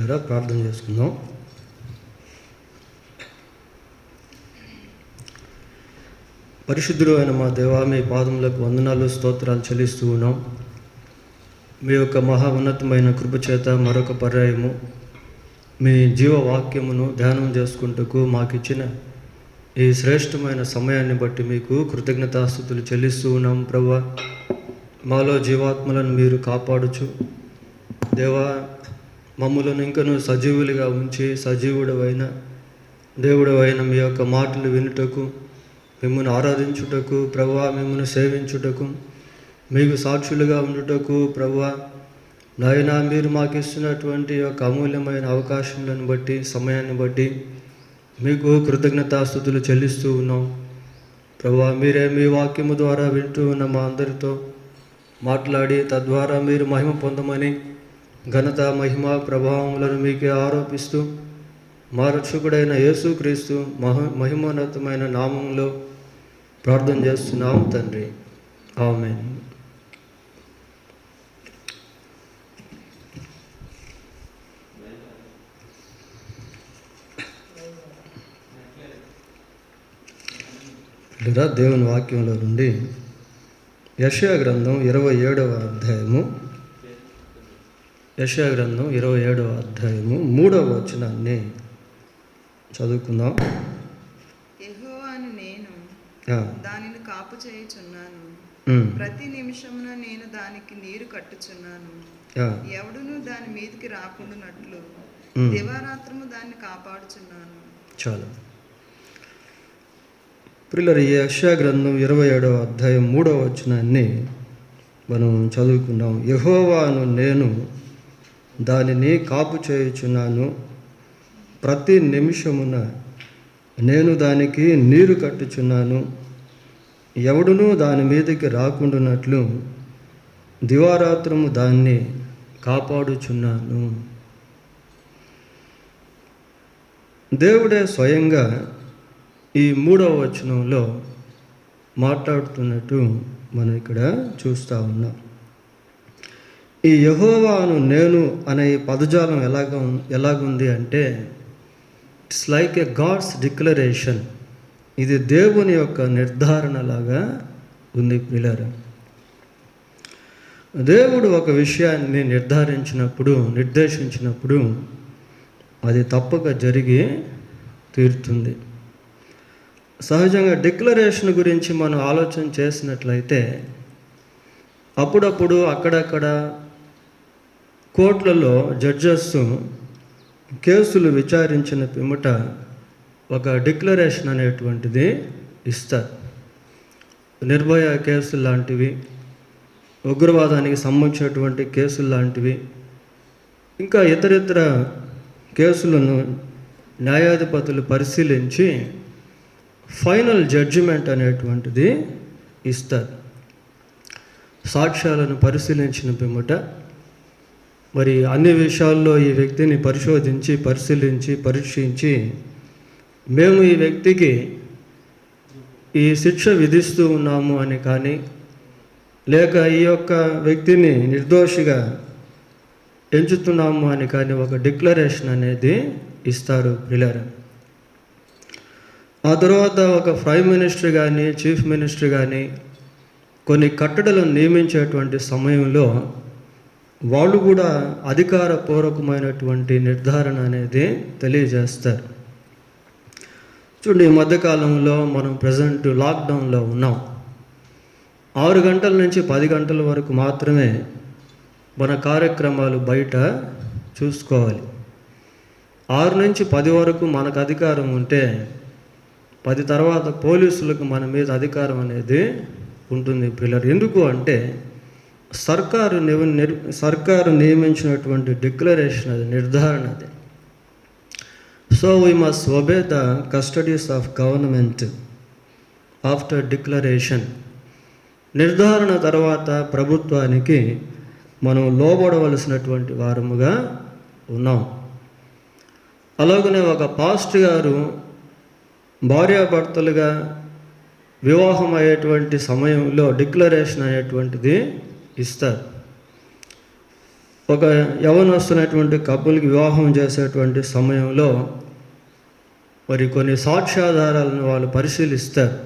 ప్రియులారా, ప్రార్థన చేసుకుందాం. పరిశుద్ధుడు అయిన మా దేవా, మీ పాదములకు వందనాలు, స్తోత్రాలు చెల్లిస్తూ ఉన్నాం. మీ యొక్క మహా ఉన్నతమైన కృపచేత మరొక పర్యాయము మీ జీవవాక్యమును ధ్యానం చేసుకుంటకు మాకిచ్చిన ఈ శ్రేష్టమైన సమయాన్ని బట్టి మీకు కృతజ్ఞతాస్తుతులు చెల్లిస్తూ ఉన్నాం. ప్రభువా, మాలో జీవాత్మలను మీరు కాపాడుచు దేవా, మమ్ములను ఇంకను సజీవులుగా ఉంచి సజీవుడవైన దేవుడవైన మీ యొక్క మాటలు వినుటకు, మిమ్మల్ని ఆరాధించుటకు ప్రభువా, మిమ్మల్ని సేవించుటకు, మీకు సాక్షులుగా ఉండుటకు ప్రభువా నాయనా, మీరు మాకు ఇస్తున్నటువంటి యొక్క అమూల్యమైన అవకాశాలను బట్టి, సమయాన్ని బట్టి మీకు కృతజ్ఞతాస్తుతులు చెల్లిస్తూ ఉన్నాం. ప్రభువా, మీరే మీ వాక్యము ద్వారా వింటూ ఉన్న మా అందరితో మాట్లాడి తద్వారా మీరు మహిమ పొందమని ఘనత, మహిమ, ప్రభావములను మీకే ఆరోపిస్తూ మా రక్షకుడైన యేసుక్రీస్తు మహిమోన్నతమైన నామంలో ప్రార్థన చేస్తున్నాం తండ్రి, ఆమేన్. దేవుని వాక్యంలో నుండి యెషయా గ్రంథం 27వ అధ్యాయము, యెషయా గ్రంథం 27వ అధ్యాయము 3వ వచనాన్ని చదువుకుందాం. యెహోవాను నేను దానిని కాపు చేయుచున్నాను, ప్రతి నిమిషమున నేను దానికి నీరు కట్టుచున్నాను, ఎవడును దాని మీదకి రాకుండానట్లు దివారాత్రము దాన్ని కాపాడుచున్నాను. చాలు ప్రియులారా, ఈ యెషయా గ్రంథం 27వ అధ్యాయం 3వ వచనాన్ని మనం చదువుకుందాం. యెహోవాను నేను దానిని కాపు చేయుచున్నాను, ప్రతి నిమిషమున నేను దానికి నీరు కట్టుచున్నాను, ఎవడునూ దాని మీదకి రాకుండానట్లు దివారాత్రము దాన్ని కాపాడుచున్నాను. దేవుడే స్వయంగా ఈ 3వ వచనంలో మాట్లాడుతున్నట్టు మనం ఇక్కడ చూస్తూ ఉన్నాం. ఈ యెహోవాను నేను అనే పదజాలం ఎలాగుంది అంటే, it's like a God's declaration. ఇది దేవుని యొక్క నిర్ధారణలాగా ఉంది ప్రియులారా. దేవుడు ఒక విషయాన్ని నిర్దేశించినప్పుడు అది తప్పక జరిగి తీరుతుంది. సహజంగా డిక్లరేషన్ గురించి మనం ఆలోచన చేసినట్లయితే, అప్పుడప్పుడు అక్కడక్కడ కోర్టులలో జడ్జెస్ కేసులు విచారించిన పిమ్మట ఒక డిక్లరేషన్ అనేటువంటిది ఇస్తారు. నిర్భయ కేసులు లాంటివి, ఉగ్రవాదానికి సంబంధించినటువంటి కేసులు లాంటివి, ఇంకా ఇతరితర కేసులను న్యాయాధిపతులు పరిశీలించి ఫైనల్ జడ్జిమెంట్ అనేటువంటిది ఇస్తారు. సాక్ష్యాలను పరిశీలించిన పిమ్మట మరి అన్ని విషయాల్లో ఈ వ్యక్తిని పరిశీలించి పరీక్షించి మేము ఈ వ్యక్తికి ఈ శిక్ష విధిస్తూ ఉన్నాము అని కానీ, లేక ఈ యొక్క వ్యక్తిని నిర్దోషిగా ఎంచుతున్నాము అని కానీ ఒక డిక్లరేషన్ అనేది ఇస్తారు ప్రియులారా. ఆ తర్వాత ఒక ప్రైమ్ మినిస్టర్ కానీ, చీఫ్ మినిస్టర్ కానీ కొన్ని కట్టడలను నియమించేటువంటి సమయంలో వాళ్ళు కూడా అధికారపూర్వకమైనటువంటి నిర్ధారణ అనేది తెలియజేస్తారు. చూడండి, ఈ మధ్యకాలంలో మనం ప్రజెంట్ లాక్డౌన్లో ఉన్నాం. 6 గంటల నుంచి 10 గంటల వరకు మాత్రమే మన కార్యక్రమాలు బయట చూసుకోవాలి. 6 నుంచి 10 వరకు మనకు అధికారం ఉంటే 10 తర్వాత పోలీసులకు మన మీద అధికారం అనేది ఉంటుంది పిల్లలు. ఎందుకు అంటే సర్కారు నియమించినటువంటి డిక్లరేషన్, అది నిర్ధారణ. అది so we must obey the custodies of government after declaration. నిర్ధారణ తర్వాత ప్రభుత్వానికి మనం లోబడవలసినటువంటి వారముగా ఉన్నాం. అలాగనే ఒక పాస్టర్ గారు భార్యాభర్తలుగా వివాహం అయ్యేటువంటి సమయంలో డిక్లరేషన్ అనేటువంటిది ఇస్తారు. ఒక యవనస్తున్నటువంటి కపుల్కి వివాహం చేసేటువంటి సమయంలో మరి కొన్ని సాక్ష్యాధారాలను వాళ్ళు పరిశీలిస్తారు.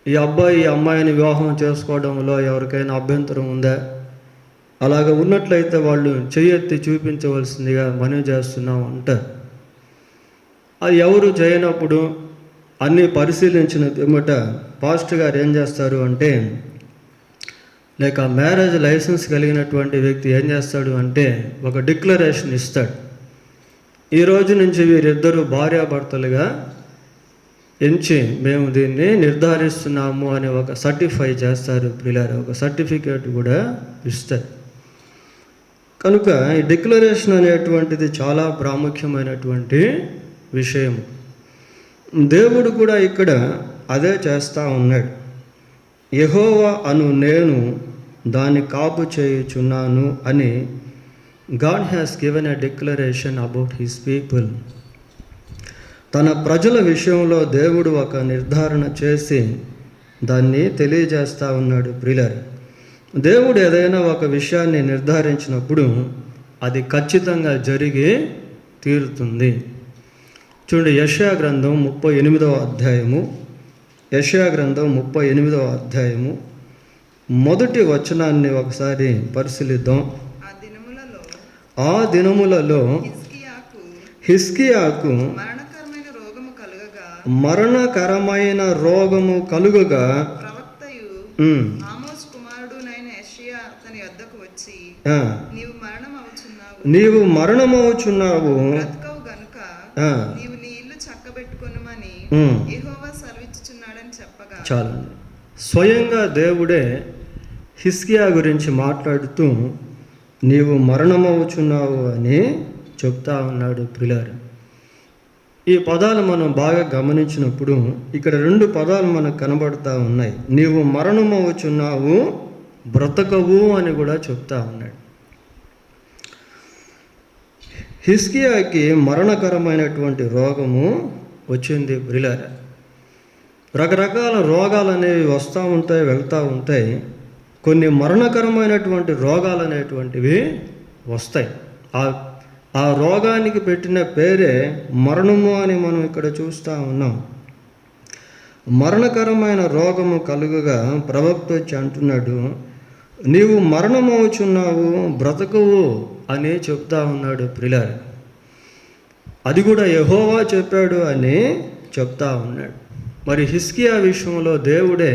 ఈ అబ్బాయి ఈ అమ్మాయిని వివాహం చేసుకోవడంలో ఎవరికైనా అభ్యంతరం ఉందా, అలాగ ఉన్నట్లయితే వాళ్ళు చెయ్యెత్తి చూపించవలసిందిగా మనవి చేస్తున్నాం అంటారు. అది ఎవరు చేయనప్పుడు అన్నీ పరిశీలించిన పిమ్మట పాస్టర్ గారు ఏం చేస్తారు అంటే, లేక మ్యారేజ్ లైసెన్స్ కలిగినటువంటి వ్యక్తి ఏం చేస్తాడు అంటే ఒక డిక్లరేషన్ ఇస్తాడు. ఈ రోజు నుంచి వీరిద్దరూ భార్యాభర్తలుగా ఎంచి మేము దీన్ని నిర్ధారిస్తున్నాము అని ఒక సర్టిఫై చేస్తారు. పిల్లలు ఒక సర్టిఫికేట్ కూడా ఇస్తారు. కనుక ఈ డిక్లరేషన్ అనేటువంటిది చాలా ప్రాముఖ్యమైనటువంటి విషయం. దేవుడు కూడా ఇక్కడ అదే చేస్తూ ఉన్నాడు. యెహోవా అను నేను దాన్ని కాపు చేయుచున్నాను అని God has given a declaration about his people. తన ప్రజల విషయంలో దేవుడు ఒక నిర్ధారణ చేసి దాన్ని తెలియజేస్తూ ఉన్నాడు. ప్రియులారా, దేవుడు ఏదైనా ఒక విషయాన్ని నిర్ధారించినప్పుడు అది ఖచ్చితంగా జరిగి తీరుతుంది. చూడండి, యెషయా గ్రంథం 38వ అధ్యాయము, యెషయా గ్రంథం 38వ అధ్యాయము మొదటి వచనాన్ని ఒకసారి పరిశీలిద్దాం. ఆ దినములలో హిజ్కియాకు మరణకరమైన రోగము కలుగగా నీవు మరణమవుచున్నావు, చాలండి. స్వయంగా దేవుడే హిజ్కియా గురించి మాట్లాడుతూ నీవు మరణమవుచున్నావు అని చెప్తా ఉన్నాడు. ప్రియులారా, ఈ పదాలు మనం బాగా గమనించినప్పుడు ఇక్కడ 2 పదాలు మనకు కనబడతా ఉన్నాయి. నీవు మరణమవుచున్నావు, బ్రతకవు అని కూడా చెప్తా ఉన్నాడు. హిజ్కియాకి మరణకరమైనటువంటి రోగము వచ్చింది. ప్రియులారా, రకరకాల రోగాలు అనేవి వస్తూ ఉంటాయి, వెళ్తూ ఉంటాయి. కొన్ని మరణకరమైనటువంటి రోగాలు అనేటువంటివి వస్తాయి. ఆ రోగానికి పెట్టిన పేరే మరణము అని మనం ఇక్కడ చూస్తూ ఉన్నాం. మరణకరమైన రోగము కలుగగా ప్రవక్త వచ్చి అంటున్నాడు, నీవు మరణమవుచున్నావు, బ్రతకవు అని చెప్తా ఉన్నాడు. ప్రియులారా, అది కూడా యెహోవా చెప్పాడు అని చెప్తా ఉన్నాడు. మరి హిజ్కియా విషయంలో దేవుడే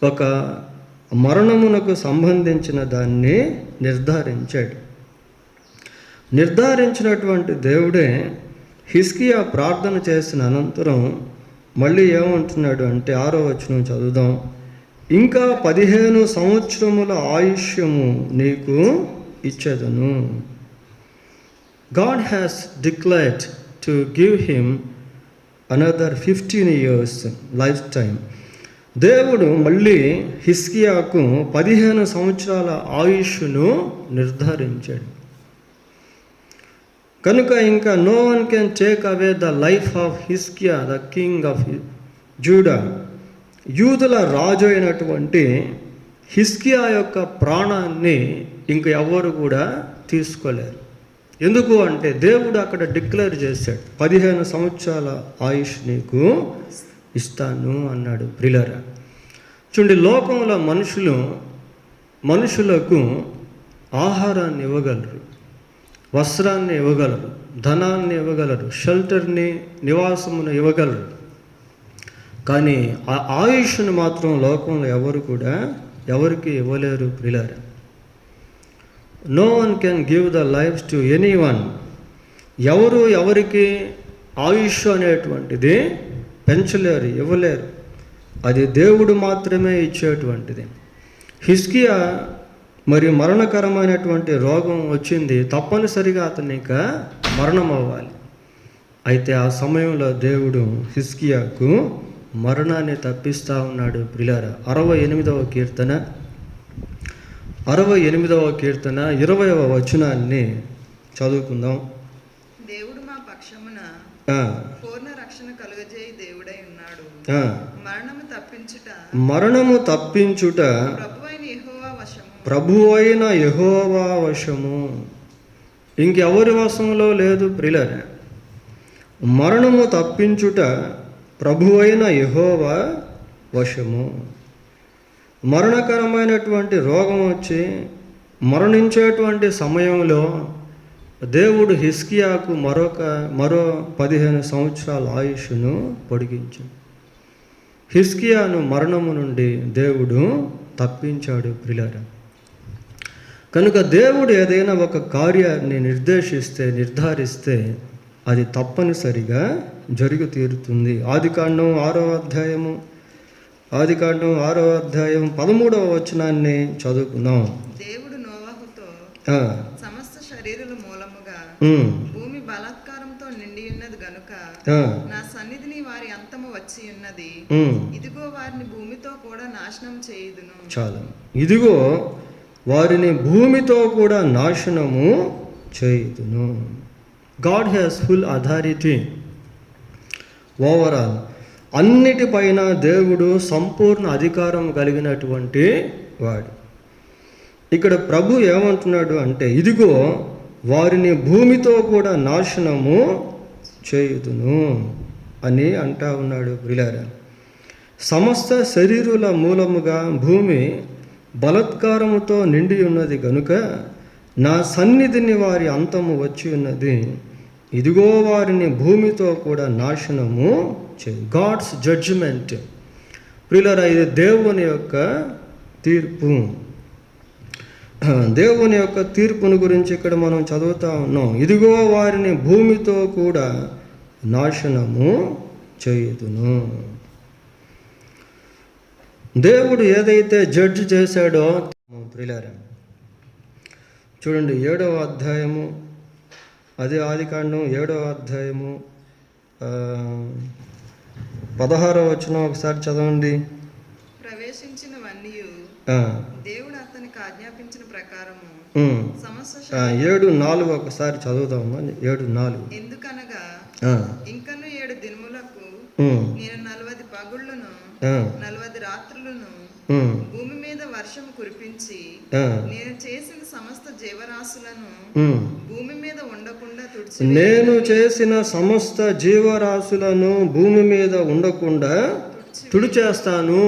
ఒక మరణమునకు సంబంధించిన దాన్ని నిర్ధారించినటువంటి దేవుడే హిజ్కియా ప్రార్థన చేసిన అనంతరం మళ్ళీ ఏమంటున్నాడు అంటే 6వ వచనం చదువుదాం. ఇంకా 15 సంవత్సరముల ఆయుష్యము నీకు ఇచ్చేదను. God has declared to give him another 15 years lifetime. దేవుడు మళ్ళీ హిజ్కియాకు 15 సంవత్సరాల ఆయుష్ను నిర్ధారించాడు. కనుక ఇంకా no one can take away the life of Hezekiah the king of Judah. యూదుల రాజు అయినటువంటి హిజ్కియా యొక్క ప్రాణాన్ని ఇంక ఎవరు కూడా తీసుకోలేరు. ఎందుకు అంటే దేవుడు అక్కడ డిక్లేర్ చేశాడు, 15 సంవత్సరాల ఆయుష్ నీకు ఇస్తాను అన్నాడు. ప్రియులారా, చూడండి, లోకంలో మనుషులకు ఆహారాన్ని ఇవ్వగలరు, వస్త్రాన్ని ఇవ్వగలరు, ధనాన్ని ఇవ్వగలరు, షెల్టర్ని, నివాసమును ఇవ్వగలరు. కానీ ఆ ఆయుష్ను మాత్రం లోకంలో ఎవరు కూడా ఎవరికి ఇవ్వలేరు. ప్రియులారా, no one can give the life to any one. ఎవరికి ఆయుష్ అనేటువంటిది పెంచలేరు, ఇవ్వలేరు. అది దేవుడు మాత్రమే ఇచ్చేటువంటిది. హిజ్కియా మరి మరణకరమైనటువంటి రోగం వచ్చింది, తప్పనిసరిగా అతనికి మరణం అవ్వాలి. అయితే ఆ సమయంలో దేవుడు హిజ్కియాకు మరణాన్ని తప్పిస్తూ ఉన్నాడు. ప్రియులారా, 68వ కీర్తన 20వ వచనాన్ని చదువుకుందాం. దేవుడు మా పక్షమున పూర్ణ రక్షణ కలుగజేయి దేవుడై ఉన్నాడు. మరణము తప్పించుట ప్రభువైన ప్రభు అయిన యెహోవా వశము. ఇంకెవరి వశంలో లేదు ప్రియులారా. మరణము తప్పించుట ప్రభు అయిన యెహోవా వశము. మరణకరమైనటువంటి రోగం వచ్చి మరణించేటువంటి సమయంలో దేవుడు హిజ్కియాకు మరో 15 సంవత్సరాల ఆయుష్ను పొడిగించాడు. హిజ్కియాను మరణము నుండి దేవుడు తప్పించాడు ప్రియులారా. కనుక దేవుడు ఏదైనా ఒక కార్యాన్ని నిర్ధారిస్తే అది తప్పనిసరిగా జరుగు తీరుతుంది. ఆదికాండం 6వ అధ్యాయము 13వ వచనాన్ని చదువుకుందాం. దేవుడు నోవహుతో సమస్త శరీరుల మూలముగా భూమి బలాత్కారంతో నిండి ఉన్నది గనుక నా సన్నిధిని వారి అంతము వచ్చి ఉన్నది. ఇదిగో వారిని భూమితో కూడా నాశనం చేయుదును. చాలా, ఇదిగో వారిని భూమితో కూడా నాశనము చేయుదును. God has full authority overall. అన్నిటిపైన దేవుడు సంపూర్ణ అధికారం కలిగినటువంటి వాడు. ఇక్కడ ప్రభు ఏమంటున్నాడు అంటే, ఇదిగో వారిని భూమితో కూడా నాశనము చేయుదును అని అంటా ఉన్నాడు ప్రియులారా. సమస్త శరీరుల మూలముగా భూమి బలాత్కారముతో నిండి ఉన్నది గనుక నా సన్నిధిని వారి అంతము వచ్చి ఉన్నది. ఇదిగో వారిని భూమితో కూడా నాశనము చేయి. గాడ్స్ జడ్జిమెంట్ ప్రియులారా, ఇది దేవుని యొక్క తీర్పు. దేవుని యొక్క తీర్పును గురించి ఇక్కడ మనం చదువుతా ఉన్నాం. ఇదిగో వారిని భూమితో కూడా నాశనము చేయుదును. దేవుడు ఏదైతే జడ్జి చేశాడో ప్రియులారా, చూడండి 7వ అధ్యాయము, అదే ఆదికాండం 7వ అధ్యాయము 16వ వచనం ఒకసారి చదవండి. ప్రవేశించిన వన్యు దేవుడు అతనికి ఆజ్ఞాపించిన ప్రకారము 7:4 ఒకసారి చదువుదామా. 7:4 ఎందుకనగా ఇంకను 7 దినములకు నేను 40 పగుళ్ళను 40 రాత్రులను భూమి మీద వర్షం కురిపించి నేను చేసిన సమస్త జీవరాశులను భూమి మీద ఉండకుండా నేను చేసిన సమస్త జీవరాశులను భూమి మీద ఉండకుండా తుడిచేస్తాను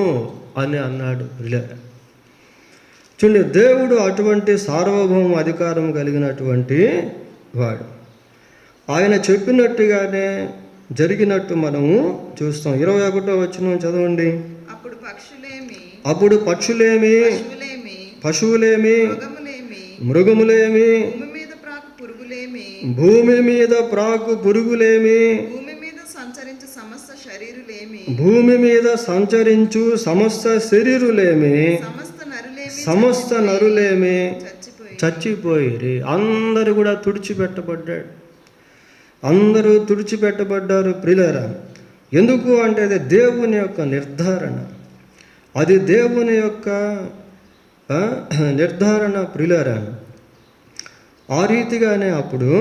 అని అన్నాడు. చూడండి, దేవుడు అటువంటి సార్వభౌమ అధికారం కలిగినటువంటి వాడు. ఆయన చెప్పినట్టుగానే జరిగినట్టు మనము చూస్తాం. 21వ వచనం చదవండి. అప్పుడు పక్షులేమి పశువులేమి మృగములేమి భూమి మీద ప్రాకు పురుగులేమి భూమి మీద సంచరించు సమస్త శరీరులేమి సమస్త నరులేమి చచ్చిపోయి అందరూ కూడా అందరూ తుడిచిపెట్టబడ్డారు ప్రియులారా. ఎందుకు అంటే అది దేవుని యొక్క నిర్ధారణ. అది దేవుని యొక్క నిర్ధారణ ప్రియులారా. ఆ రీతిగానే అప్పుడు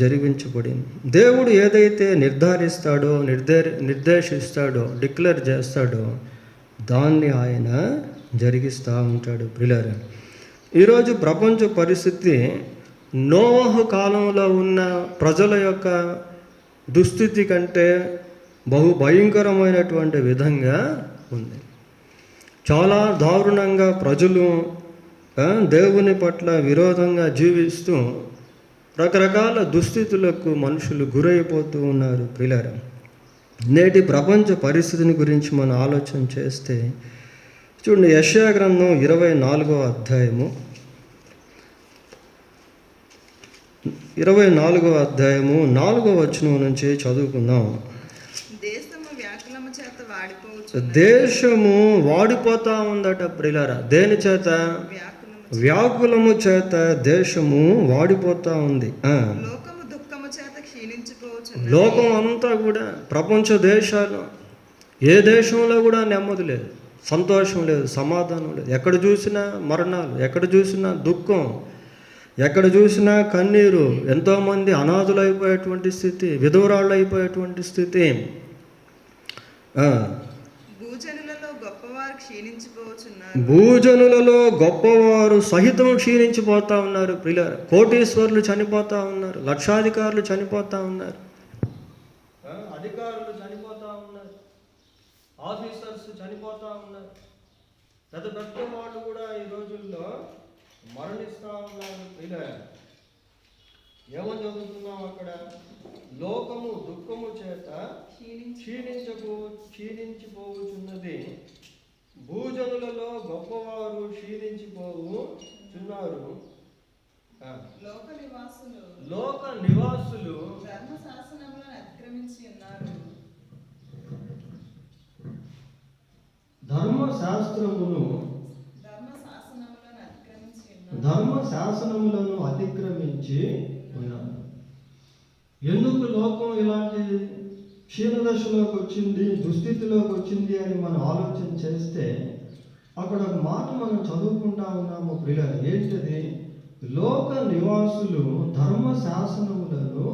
జరిగించబడింది. దేవుడు ఏదైతే నిర్ధారిస్తాడో నిర్దేశిస్తాడో డిక్లేర్ చేస్తాడో దాన్ని ఆయన జరిగిస్తూ ఉంటాడు ప్రియులారా. ఈరోజు ప్రపంచ పరిస్థితి నోవహు కాలంలో ఉన్న ప్రజల యొక్క దుస్థితి కంటే బహు భయంకరమైనటువంటి విధంగా ఉంది. చాలా దారుణంగా ప్రజలు దేవుని పట్ల విరోధంగా జీవిస్తూ రకరకాల దుస్థితులకు మనుషులు గురైపోతూ ఉన్నారు ప్రియులారా. నేటి ప్రపంచ పరిస్థితిని గురించి మనం ఆలోచన చేస్తే చూడండి, యెషయా గ్రంథం 24వ అధ్యాయము 4వ వచనం నుంచి చదువుకుందాం. దేశము వాడిపోతా ఉందట ప్రియులారా. దేని చేత? వ్యాకులము చేత దేశము వాడిపోతా ఉంది. లోకం అంతా కూడా ప్రపంచ దేశాలు ఏ దేశంలో కూడా నెమ్మది లేదు, సంతోషం లేదు, సమాధానం లేదు. ఎక్కడ చూసినా మరణాలు, ఎక్కడ చూసినా దుఃఖం, ఎక్కడ చూసినా కన్నీరు. ఎంతోమంది అనాథులు అయిపోయేటువంటి స్థితి, విధవరాళ్ళు అయిపోయేటువంటి స్థితి. క్షీణించిపోచున్నారు. భూజనులలో గొప్పవారు సహితం క్షీణించిపోతా ఉన్నారు. ప్రియులారా, కోటీశ్వరులు చనిపోతా ఉన్నారు, లక్షాధికారులు చనిపోతా ఉన్నారు, అధికారులు చనిపోతా ఉన్నారు, ఆఫీసర్స్ చనిపోతా ఉన్నారు, పెద్ద పెద్ద వాళ్ళు కూడా ఈ రోజుల్లో మరణిస్తా ఉన్నారు. ప్రియులారా, ఏమని చదువుతున్నాం అక్కడ? లోకము దుఃఖము చేత క్షీణించిపోవుచున్నది, భూజనులలో గొప్పవారు క్షీణించిపోవుచున్నారు, లోక నివాసులు ధర్మశాస్త్రములను అతిక్రమించి ఉన్నారు. ధర్మశాసనములను అతిక్రమించి ఉన్నారు. ఎందుకు లోకం ఇలాంటి క్షీణదశలోకి వచ్చింది, దుస్థితిలోకి వచ్చింది అని మనం ఆలోచన చేస్తే అక్కడ ఒక మాట మనం చదువుకుంటా ఉన్నాము ప్రియులారా. ఏంటది? లోక నివాసులు ధర్మశాసనములను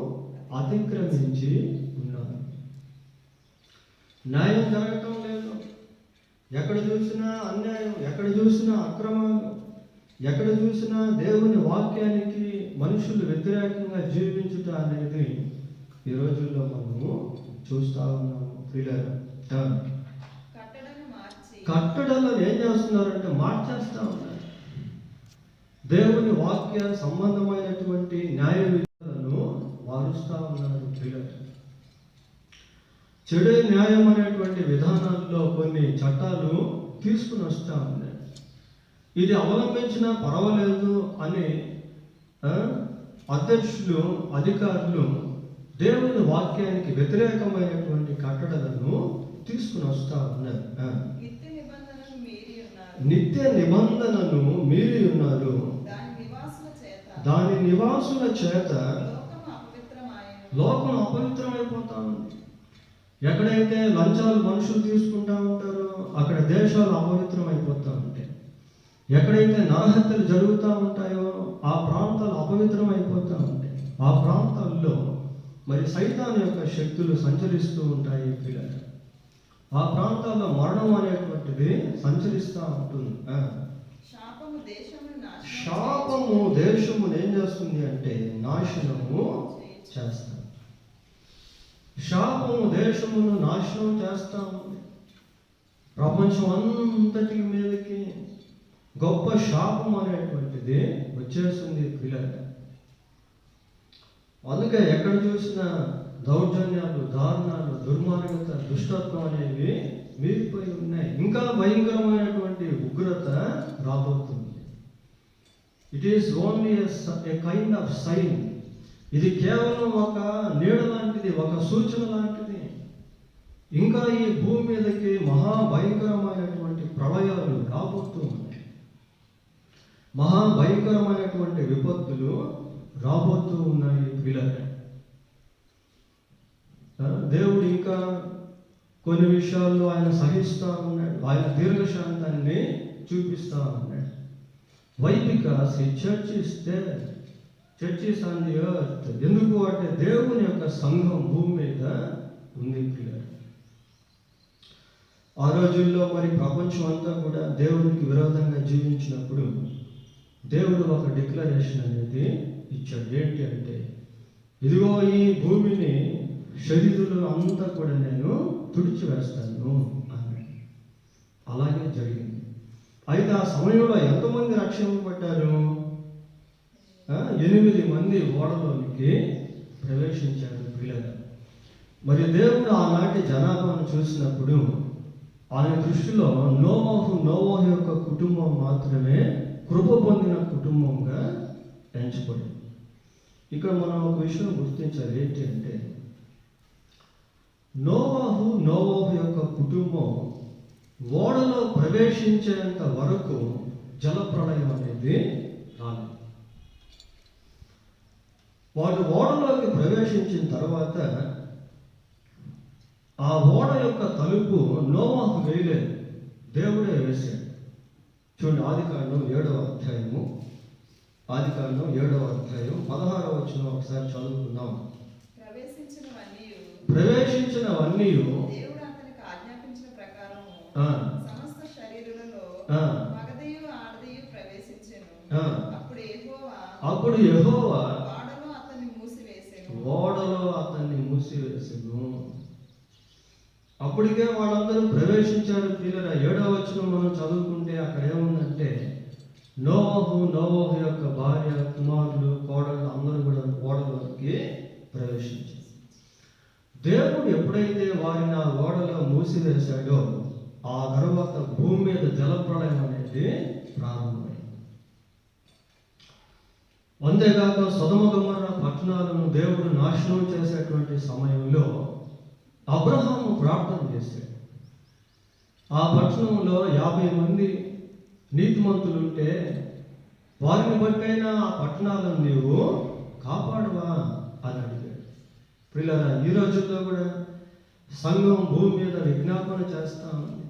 అతిక్రమించి ఉన్నారు. న్యాయం జరగటం లేదు, ఎక్కడ చూసినా అన్యాయం, ఎక్కడ చూసినా అక్రమాలు, ఎక్కడ చూసినా దేవుని వాక్యానికి మనుషులు వ్యతిరేకంగా జీవించుట అనేది ఈ రోజుల్లో మనము చూస్తూ ఉన్నాము ప్రియులారా. కట్టడలను ఏం చేస్తున్నారంటే మార్చేస్తూ ఉన్నారు. దేవుని వాక్య సంబంధమైనటువంటి న్యాయ విధానాలను మారుస్తూ ఉన్నారు ప్రియులారా. చెడు న్యాయం అనేటువంటి విధానాల్లో కొన్ని చట్టాలు తీసుకుని వస్తూ ఉన్నాయి. ఇది అవలంబించినా పర్వాలేదు అని అధ్యక్షులు, అధికారులు దేవుని వాక్యానికి వ్యతిరేకమైనటువంటి కట్టడలను తీసుకుని వస్తూ ఉన్నారు. నిత్య నిబంధనను మీరి ఉన్నారు, దాని నివాసుల చేత లోకం అపవిత్రమైపోతా ఉంది. ఎక్కడైతే లంచాలు మనుషులు తీసుకుంటా ఉంటారో అక్కడ దేశాలు అపవిత్రమైపోతూ ఉంటాయి. ఎక్కడైతే నరహత్యలు జరుగుతూ ఉంటాయో ఆ ప్రాంతాలు అపవిత్రమైపోతూ ఉంటాయి. ఆ ప్రాంతాల్లో మరి సైతాన్ యొక్క శక్తులు సంచరిస్తూ ఉంటాయి పిల్లలు. ఆ ప్రాంతాల్లో మరణం అనేటువంటిది సంచరిస్తూ ఉంటుంది. శాపము దేశమును ఏం చేస్తుంది అంటే నాశనము చేస్తాం. శాపము దేశమును నాశనం చేస్తా ఉంది. ప్రపంచం అంతటి మీదకి గొప్ప శాపం అనేటువంటిది వచ్చేస్తుంది పిల్లలు. అందుకే ఎక్కడ చూసినా దౌర్జన్యాలు, దారుణాలు, దుర్మార్గత, దుష్టత్వం అనేవి మీరిపోయి ఉన్నాయి. ఇంకా భయంకరమైనటువంటి ఉగ్రత రాబోతుంది. It is only a kind of sign. ఇది కేవలం ఒక నీడ లాంటిది, ఒక సూచన లాంటిది. ఇంకా ఈ భూమి మీదకి మహాభయంకరమైనటువంటి ప్రళయాలు రాబోతూ ఉన్నాయి. మహాభయంకరమైనటువంటి విపత్తులు రాబోతూ ఉన్నాయి పిల్లలు. దేవుడు ఇంకా కొన్ని విషయాల్లో ఆయన సహిస్తూ ఉన్నాడు. ఆయన దీర్ఘశాంతాన్ని చూపిస్తూ ఉన్నాడు. వై? బికాస్ ఈ church is there, church is on the earth. ఎందుకు అంటే దేవుని యొక్క సంఘం భూమి మీద ఉంది పిల్లలు. ఆ రోజుల్లో మరి ప్రపంచం అంతా కూడా దేవునికి విరోధంగా జీవించినప్పుడు దేవుడు ఒక డిక్లరేషన్ అనేది ఇచ్చాడు. ఏంటి అంటే, ఇదిగో ఈ భూమిని శరీరులు అంతా కూడా నేను తుడిచివేస్తాను అన్నాడు. అలాగే జరిగింది. అయితే ఆ సమయంలో ఎంతమంది రక్షింపబడ్డారు? 8 మంది ఓడలోనికి ప్రవేశించారు పిల్లలు. మరి దేవుడు ఆనాటి జనాభాను చూసినప్పుడు ఆయన దృష్టిలో నోవాహు యొక్క కుటుంబం మాత్రమే కృప పొందిన కుటుంబంగా ఎంచబడింది. ఇక్కడ మనం ఒక విషయం గుర్తించాలి. ఏంటి అంటే, నోవాహు యొక్క కుటుంబం ఓడలో ప్రవేశించేంత వరకు జలప్రళయం అనేది రాలేదు. వాడు ఓడలోకి ప్రవేశించిన తర్వాత ఆ ఓడ యొక్క తలుపు నోవాహు వేయలేదు, దేవుడే వేశాడు. చూడండి, ఆదికాండం 7వ అధ్యాయము, ఆదికాండం 7వ అధ్యాయం 16వ వచనం ఒకసారి చదువుకుందాం. ప్రవేశించినవన్నీ దేవుడు అతనికి ఆజ్ఞాపించిన ప్రకారం సమస్త అప్పుడు యెహోవా ఓడలో అతన్ని మూసివేసెను. అప్పటికే వాళ్ళందరూ ప్రవేశించారు. ప్రియులారా, 7వ వచనం మనం చదువుకుంటే అక్కడ ఏముందంటే నోవహు యొక్క భార్య, కుమారులు, కోడళ్ళు అందరూ కూడా ఓడలోకి ప్రవేశించారు. దేవుడు ఎప్పుడైతే వారిని ఆ ఓడలో మూసివేశాడో ఆ తర్వాత భూమి మీద జలప్రళయం అనేది ప్రారంభమైంది. అంతేగాక సొదొమ గొమొర్రా పట్టణాలను దేవుడు నాశనం చేసేటువంటి సమయంలో అబ్రహాము ప్రార్థన చేశాడు. ఆ పట్టణంలో 50 మంది నీతిమంతులు ఉంటే వారిని బట్టైనా ఆ పట్టణాలను నీవు కాపాడవా అని అడిగాడు. ప్రియులారా, ఈ రోజుల్లో కూడా సంఘం భూమి మీద విజ్ఞాపన చేస్తా ఉంది.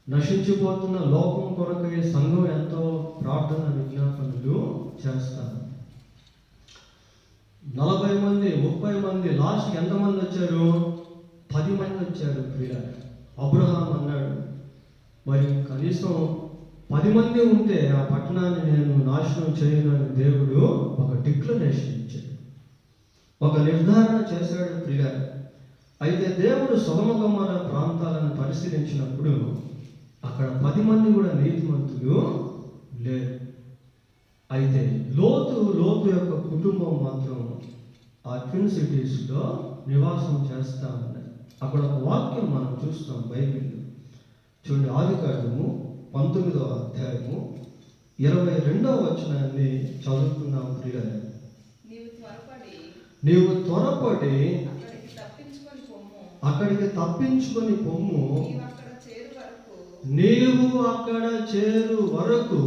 నశించిపోతున్న లోకం కొరకై సంఘం ఎంతో ప్రార్థన విజ్ఞాపనలు చేస్తారు. 40 మంది 30 మంది లాస్ట్కి ఎంతమంది వచ్చారు? 10 మంది వచ్చారు. ప్రియులారా, అబ్రహాం అన్నాడు, మరి కనీసం 10 మంది ఉంటే ఆ పట్టణాన్ని నేను నాశనం చేయను అని దేవుడు ఒక డిక్లరేషన్ ఇచ్చాడు, ఒక నిర్ధారణ చేశాడు. ప్రియులారా, అయితే దేవుడు సొదొమ గొమొర్రా ప్రాంతాలను పరిశీలించినప్పుడు అక్కడ 10 మంది కూడా నీతిమంతులు లేరు. అయితే లోతు యొక్క కుటుంబం మాత్రం ఆ ట్విన్ సిటీస్లో నివాసం చేస్తా ఉన్నది. అక్కడ ఒక వాక్యం మనం చూస్తాం బైబిల్లో. చూడండి, ఆదికాండము 19వ అధ్యాయము 22వ వచనాన్ని చదువుతున్నాం. ప్రియులారా, నీవు త్వరపడి అక్కడికి తప్పించుకొని పొమ్ము, నీవు అక్కడ చేరు వరకు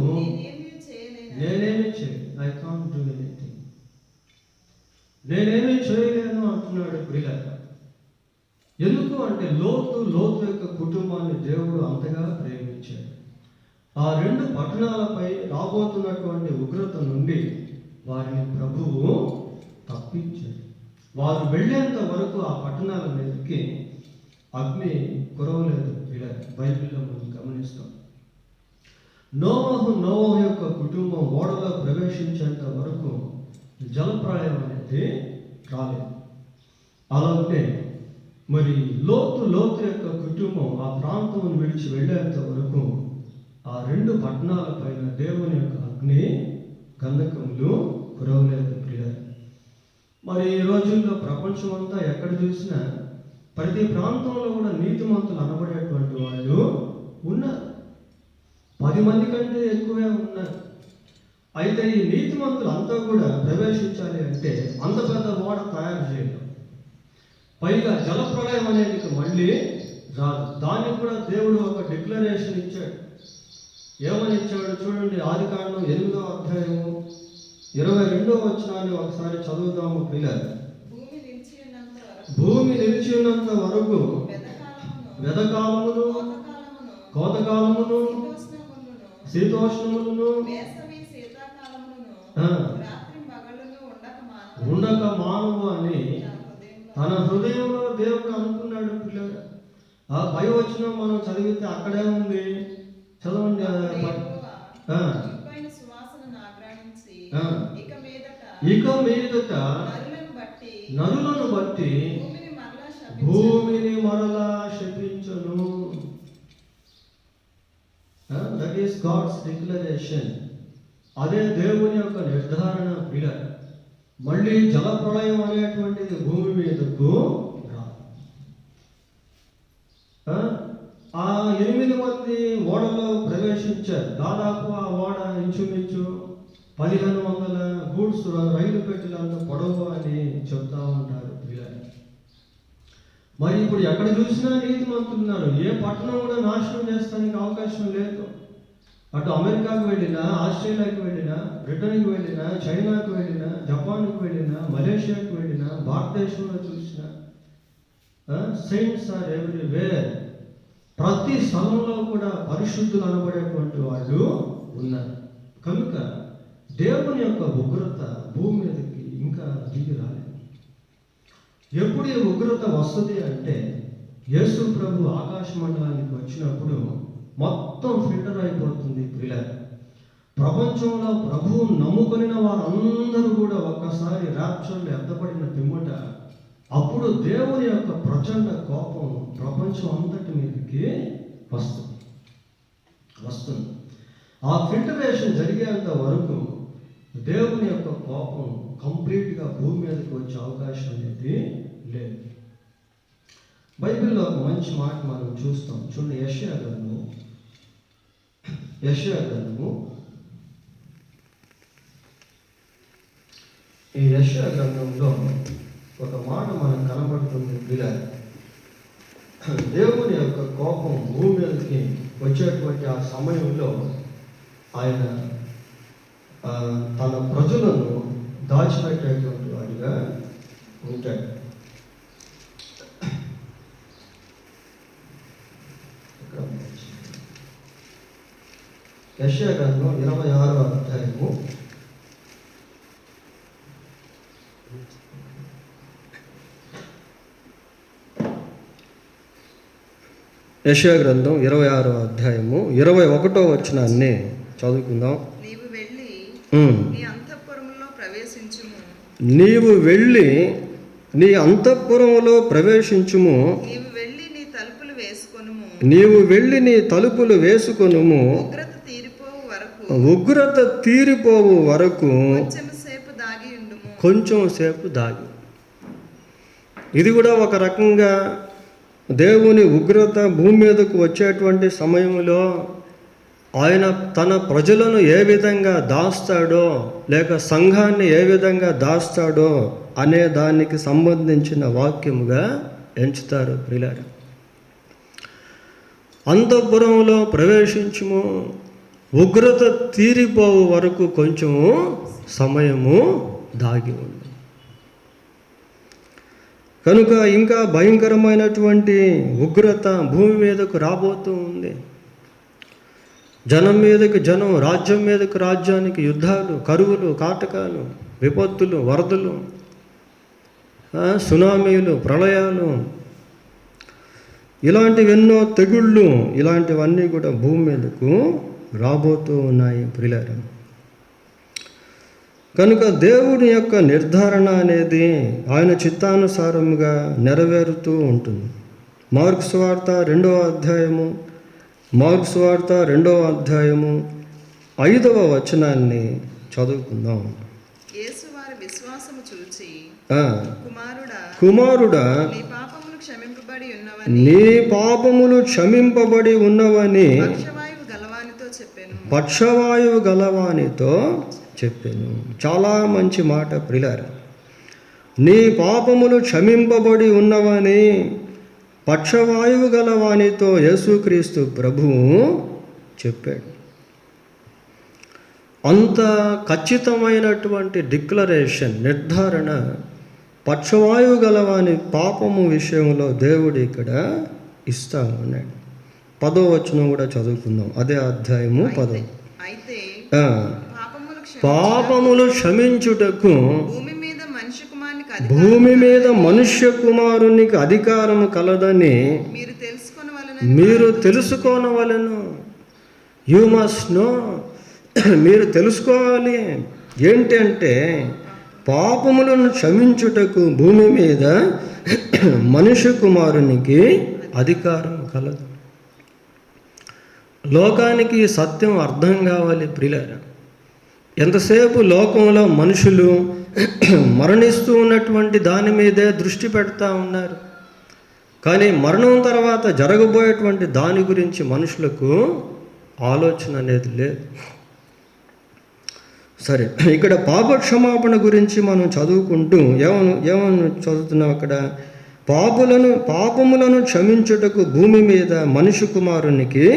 నేనేమి చేయను. I can't do anything. నేనేమి చేయలేను అంటున్నాడు. ప్రియులారా, ఎందుకు అంటే లోతు యొక్క కుటుంబాన్ని దేవుడు అంతగా ప్రేమించాడు. ఆ 2 పట్టణాలపై రాబోతున్నటువంటి ఉగ్రత నుండి వారిని ప్రభువు తప్పించాడు. వారు వెళ్ళేంత వరకు ఆ పట్టణాల మీదకి అగ్ని కురవలేదు. ఇలా బైబిల్లో మనం గమనిస్తాం. నోవహు యొక్క కుటుంబం ఓడలో ప్రవేశించేంత వరకు జలప్రళయం అనేది రాలేదు. అలాగే మరి లోతు యొక్క కుటుంబం ఆ ప్రాంతం విడిచి వెళ్ళేంత వరకు ఆ 2 పట్టణాల పైన దేవుని యొక్క అగ్ని గంధకములు కురవలేదు. ప్రియులారా, మరి ఈ రోజుల్లో ప్రపంచం అంతా ఎక్కడ చూసినా ప్రతి ప్రాంతంలో కూడా నీతిమంతులు అనబడేటువంటి వాళ్ళు ఉన్నారు. 10 మంది కంటే ఎక్కువే ఉన్నారు. అయితే ఈ నీతిమంతులు అంతా కూడా ప్రవేశించాలి అంటే అంత పెద్ద ఓడ తయారు చేయడం, పైగా జలప్రళయం అనేది మళ్ళీ రాదు. దానికి కూడా దేవుడు ఒక డిక్లరేషన్ ఇచ్చాడు. ఏమని ఇచ్చాడు చూడండి, ఆదికాండం 8వ అధ్యాయము 22వ వచనాన్ని ఒకసారి చదువుదాము. పిల్లలు, భూమి నిలిచి ఉన్నంత వరకు వెదకాలమును కోతకాలమును శీతోష్ణములను ఉండక మానవు అని తన హృదయంలో దేవుడు అనుకున్నాడు. పిల్లలు, ఆ పై వచనం మనం చదివితే అక్కడే ఉంది. చదవండి. ఇక మీదట నరులను బట్టి భూమిని మరలా శపించును. That is God's declaration. అదే దేవుని యొక్క నిర్ధారణ. పిల్లలు, మళ్ళీ జలప్రళయం అనేటువంటిది భూమి మీదకు రాదు. ఆ 8 మంది ఓడలో ప్రవేశించారు. దాదాపు ఆ ఓడ ఇంచుమించు 1500 గూడ్స్ రైలు పెట్టినంత పొడవు అని చెప్తా ఉంటారు. పిల్లలు, మరి ఇప్పుడు ఎక్కడ చూసినా నీతిమంతులున్నారు. ఏ పట్టణం కూడా నాశనం చేస్తానికి అవకాశం లేదు. అటు అమెరికాకు వెళ్ళినా, ఆస్ట్రేలియాకి వెళ్ళినా, బ్రిటన్కి వెళ్ళినా, చైనాకు వెళ్ళినా, జపాన్కి వెళ్ళినా, మలేషియాకు వెళ్ళినా, భారతదేశంలో చూసినా సెయింట్స్ ఆర్ ఎవ్రీవేర్. ప్రతి స్థలంలో కూడా పరిశుద్ధులు అనబడేటువంటి వాళ్ళు ఉన్నారు. కనుక దేవుని యొక్క ఉగ్రత భూమి మీదకి ఇంకా దిగి రాలేదు. ఎప్పుడు ఈ ఉగ్రత వస్తుంది అంటే యేసు ప్రభు ఆకాశ మండలానికి వచ్చినప్పుడు మొత్తం ఫిల్టర్ అయిపోతుంది. పిల్లలు, ప్రపంచంలో ప్రభువు నమ్ముకొనిన వారందరూ కూడా ఒక్కసారి రాప్చర్లో ఎత్తపడిన పిమ్మట అప్పుడు దేవుని యొక్క ప్రచండ కోపం ప్రపంచం అంతటి మీదకి వస్తుంది. ఆ ఫిల్టరేషన్ జరిగేంత వరకు దేవుని యొక్క కోపం కంప్లీట్గా భూమి మీదకి వచ్చే అవకాశం అనేది లేదు. బైబిల్లో ఒక మంచి మాట మనం చూస్తాం. చూడండి, యెషయా గ్రంథము ఈ యెషయా గ్రంథంలో ఒక మాట మనకు కనబడుతుంది. దేవుని యొక్క కోపం భూమి మీదకి వచ్చేటువంటి ఆ సమయంలో ఆయన తన ప్రజలను దాచిపెట్టేటువంటి వాడిగా ఉంటాడు. యెషయా గ్రంథం 26వ అధ్యాయము 26వ అధ్యాయము 21వ వచనాన్ని చదువుకుందాం. నీవు వెళ్ళి నీ అంతఃపురములో ప్రవేశించుము. నీవు వెళ్ళి నీ తలుపులు వేసుకొనుము. ఉగ్రత తీరిపోవు వరకు కొంచెం సేపు దాగి. ఇది కూడా ఒక రకంగా దేవుని ఉగ్రత భూమి మీదకు వచ్చేటువంటి సమయంలో ఆయన తన ప్రజలను ఏ విధంగా దాస్తాడో, లేక సంఘాన్ని ఏ విధంగా దాస్తాడో అనే దానికి సంబంధించిన వాక్యముగా ఎంచుతారు ప్రియులారా. అంతఃపురంలో ప్రవేశించుము, ఉగ్రత తీరిపోవు వరకు కొంచెము సమయము దాగి ఉంది. కనుక ఇంకా భయంకరమైనటువంటి ఉగ్రత భూమి మీదకు రాబోతూ ఉంది. జనం మీదకి జనం, రాజ్యం మీదకు రాజ్యానికి యుద్ధాలు, కరువులు, కాటకాలు, విపత్తులు, వరదలు, సునామీలు, ప్రళయాలు, ఇలాంటివెన్నో తెగుళ్ళు, ఇలాంటివన్నీ కూడా భూమి మీదకు రాబోతూ ఉన్నాయి ప్రియులారా. కనుక దేవుని యొక్క నిర్ధారణ అనేది ఆయన చిత్తానుసారముగా నెరవేరుతూ ఉంటుంది. మార్కు సువార్త 2వ అధ్యాయము 5వ వచనాన్ని చదువుకుందాం. కుమారుడా, నీ పాపములు క్షమింపబడి ఉన్నవని పక్షవాయువు గలవానితో చెప్పాను. చాలా మంచి మాట ప్రియులారా. నీ పాపములు క్షమింపబడి ఉన్నవని పక్షవాయువు గలవానితో యేసుక్రీస్తు ప్రభువు చెప్పాడు. అంత ఖచ్చితమైనటువంటి డిక్లరేషన్, నిర్ధారణ పక్షవాయువు గలవాని పాపము విషయంలో దేవుడు ఇక్కడ ఇస్తా ఉన్నాడు. 10వ వచనం కూడా చదువుకుందాం. అదే అధ్యాయము 10. పాపములు క్షమించుటకు భూమి మీద మనుష్య కుమారునికి అధికారము కలదని మీరు తెలుసుకోనవలెను. You must know. మీరు తెలుసుకోవాలి. ఏంటంటే పాపములను క్షమించుటకు భూమి మీద మనుష్య కుమారునికి అధికారం కలదు. లోకానికి సత్యం అర్థం కావాలి ప్రియులారా. ఎంతసేపు లోకంలో మనుషులు మరణిస్తూ ఉన్నటువంటి దాని మీదే దృష్టి పెడతా ఉన్నారు. కానీ మరణం తర్వాత జరగబోయేటువంటి దాని గురించి మనుషులకు ఆలోచన అనేది లేదు. సరే, ఇక్కడ పాప క్షమాపణ గురించి మనం చదువుకుంటూ ఏమని చదువుతున్నాం అక్కడ? పాపములను క్షమించుటకు భూమి మీద మనుష్య కుమారునికి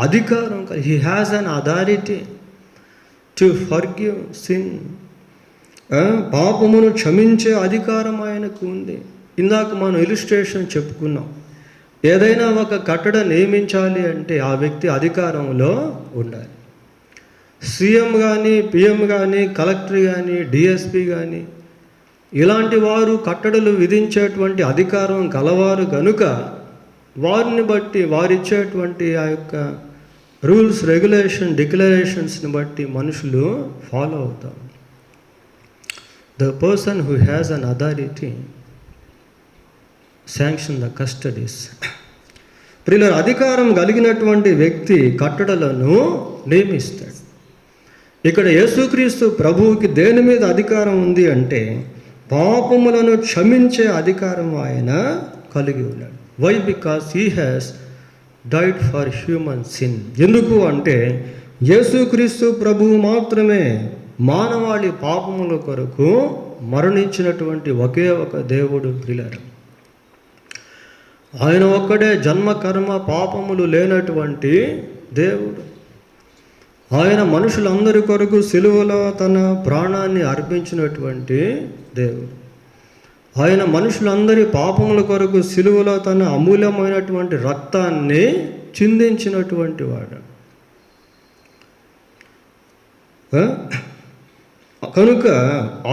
అధికారం. He has an authority to forgive sin. పాపమును క్షమించే అధికారం ఆయనకు ఉంది. ఇందాక మనం ఇలిస్ట్రేషన్ చెప్పుకున్నాం. ఏదైనా ఒక కట్టడ నియమించాలి అంటే ఆ వ్యక్తి అధికారంలో ఉండాలి. సీఎం కానీ, పిఎం కానీ, కలెక్టర్ కానీ, డిఎస్పి కానీ ఇలాంటి వారు కట్టడలు విధించేటువంటి అధికారం గలవారు కనుక వారిని బట్టి వారిచ్చేటువంటి ఆ యొక్క రూల్స్, రెగ్యులేషన్, డిక్లరేషన్స్ని బట్టి మనుషులు ఫాలో అవుతారు. The person who has an authority sanction the custodies. ప్రియులారా, అధికారం కలిగినటువంటి వ్యక్తి కట్టడలను నియమిస్తాడు. ఇక్కడ యేసుక్రీస్తు ప్రభువుకి దేని మీద అధికారం ఉంది అంటే పాపములను క్షమించే అధికారం ఆయన కలిగి ఉన్నాడు. Why? Because he has died for human sin. ఎందుకు అంటే యేసుక్రీస్తు ప్రభువు మాత్రమే మానవాళి పాపముల కొరకు మరణించినటువంటి ఒకే ఒక దేవుడు. ప్రియులారా, ఆయన ఒక్కడే జన్మ కర్మ పాపములు లేనటువంటి దేవుడు. ఆయన మనుషులందరి కొరకు సిలువలో తన ప్రాణాన్ని అర్పించినటువంటి దేవుడు. ఆయన మనుషులందరి పాపముల కొరకు సిలువలో తన అమూల్యమైనటువంటి రక్తాన్ని చిందించినటువంటి వాడు. కనుక